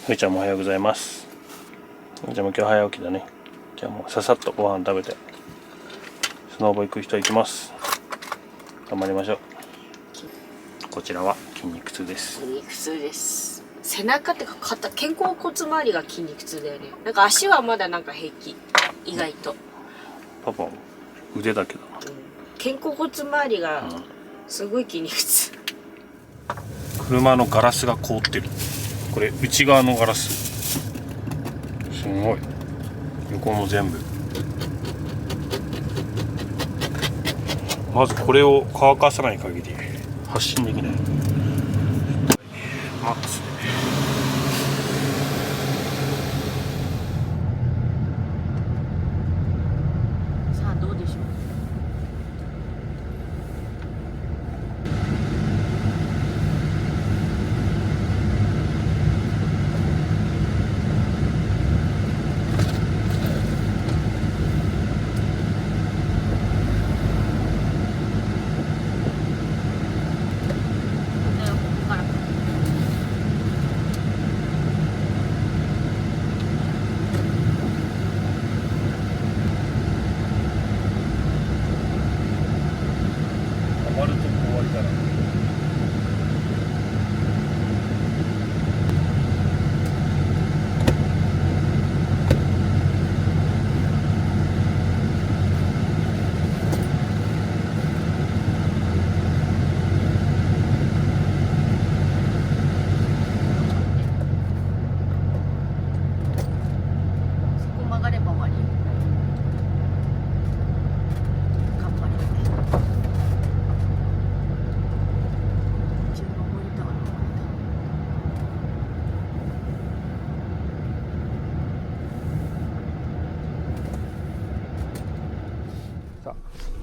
ふーちゃんもおはようございます。ふーちゃんも今日早起きだね。じゃあもうささっとご飯食べてスノーボー行く人行きます。頑張りましょう。こちらは筋肉痛です。筋肉痛です。背中ってか肩、肩甲骨周りが筋肉痛だよね。なんか足はまだなんか平気。意外と。パパ腕だけだな。肩甲骨周りがすごい筋肉痛。車のガラスが凍ってる。これ内側のガラス。すごい。横も全部。まずこれを乾かさない限り発進できない。マックスで。さあどうでしょう。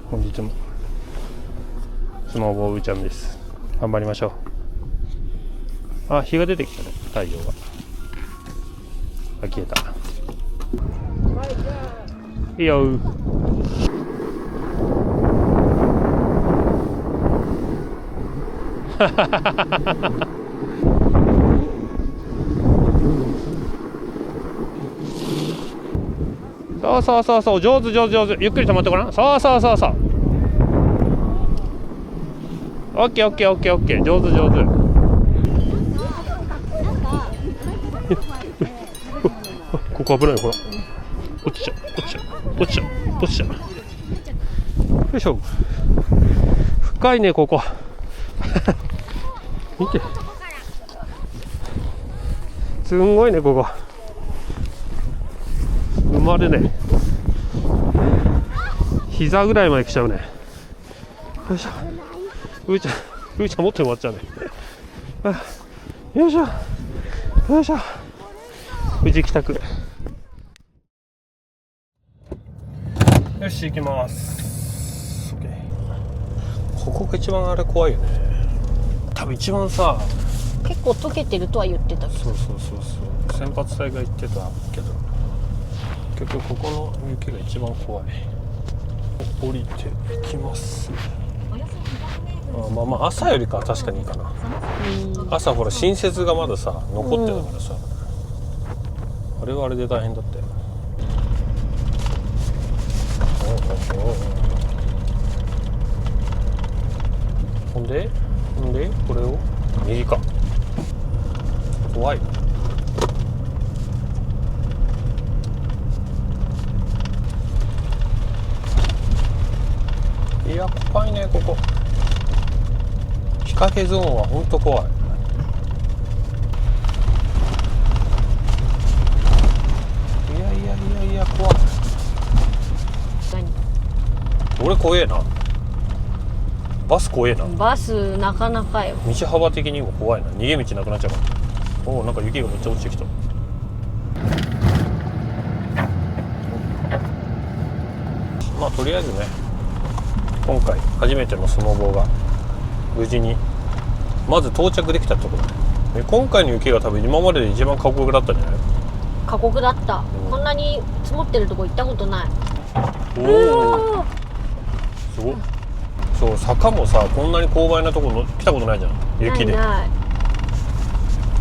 本日もスノーボーうーちゃんです。頑張りましょう。あ、日が出てきたね。太陽が。あ、消えた。いいよ。そうそうそうそう、上手上手上手。ゆっくり止まってごらん。そうそうそうそう。オッケーオッケーオッケーオッケー。上手上手。ここ危ない。ほら落ちちゃう落ちちゃう落ちちゃう落ちちゃう。よいしょ。深いねここ。見て。すんごいねここ。生まれね。膝ぐらいまで来ちゃうね。よいしょ。うーちゃん持って終わっちゃうね。よいしょ。よいしょ。無事帰宅。よし行きます。ここが一番あれ怖いよね。多分一番さ、結構溶けてるとは言ってたけど。そう先発隊が言ってたけど、結局ここの雪が一番怖い。降りていきます。まあ朝よりかは確かにいいかな。朝ほら新雪がまださ残ってたからさ、あれはあれで大変だったよ。ほんでこれを右か。怖い。いや怖いねここ。日陰ゾーンはほんと怖い。いや怖い。俺怖えな。バス怖えな。バスなかなかよ。道幅的にも怖いな。逃げ道なくなっちゃうから。おお、なんか雪がめっちゃ落ちてきた。まあとりあえずね、今回初めてのスノボーが無事にまず到着できたところで、今回の雪が多分今までで一番過酷だったんじゃない？過酷だった、こんなに積もってるとこ行ったことない。おお、すごい。そう、坂もさこんなに勾配なところ来たことないじゃん、雪で。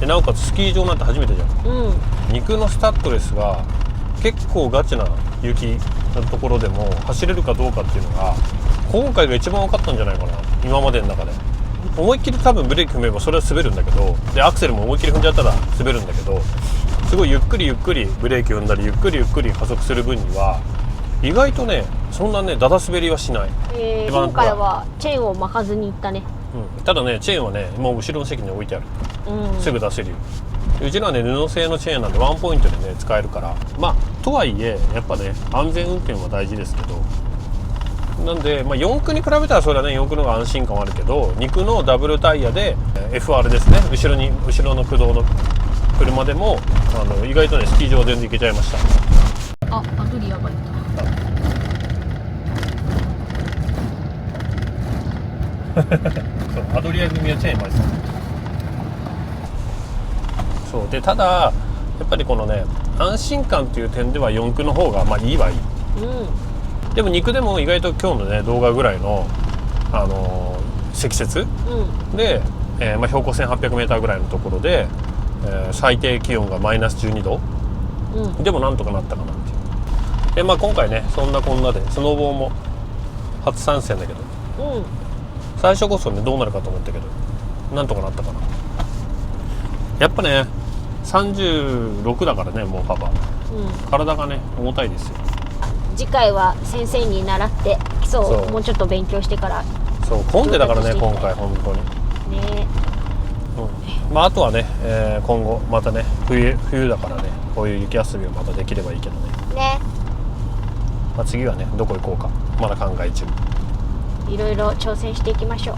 でなおかつスキー場なんて初めてじゃん。肉のスタッドレスが結構ガチな雪のところでも走れるかどうかっていうのが今回が一番分かったんじゃないかな、今までの中で。思いっきり多分ブレーキ踏めばそれは滑るんだけど、でアクセルも思いっきり踏んじゃったら滑るんだけど、すごいゆっくりブレーキ踏んだりゆっくり加速する分には意外とね、そんなねダダ滑りはしない。今回はチェーンを巻かずに行ったね。ただねチェーンはねもう後ろの席に置いてある、すぐ出せるよ。うちのはね布製のチェーンなんでワンポイントでね使えるから、まあとはいえやっぱね安全運転は大事ですけど、なんで、まあ、四駆に比べたらそれはね四駆の方が安心感はあるけど、肉のダブルタイヤで FR ですね、後ろの駆動の車でも意外とねスキー場は全然行けちゃいました。アドリアがいた。アドリア組はチェーン巻いてた。そうで、ただやっぱりこのね安心感っていう点では四駆の方がまあいいはいい。でも肉でも意外と今日のね動画ぐらいの積雪、で、まあ、標高 1800m ぐらいのところで、最低気温がマイナス12度、でもなんとかなったかなっていう。でまあ今回ねそんなこんなでスノボーも初参戦だけど、最初こそねどうなるかと思ったけどなんとかなったかな。やっぱね36だからね、もう幅、体がね重たいですよ。次回は先生に習って基礎をもうちょっと勉強してから。そう混んでだからね今回本当にね。まああとはね、今後またね冬だからねこういう雪遊びをまたできればいいけどね。まあ、次はねどこ行こうかまだ考え中。いろいろ挑戦していきましょう。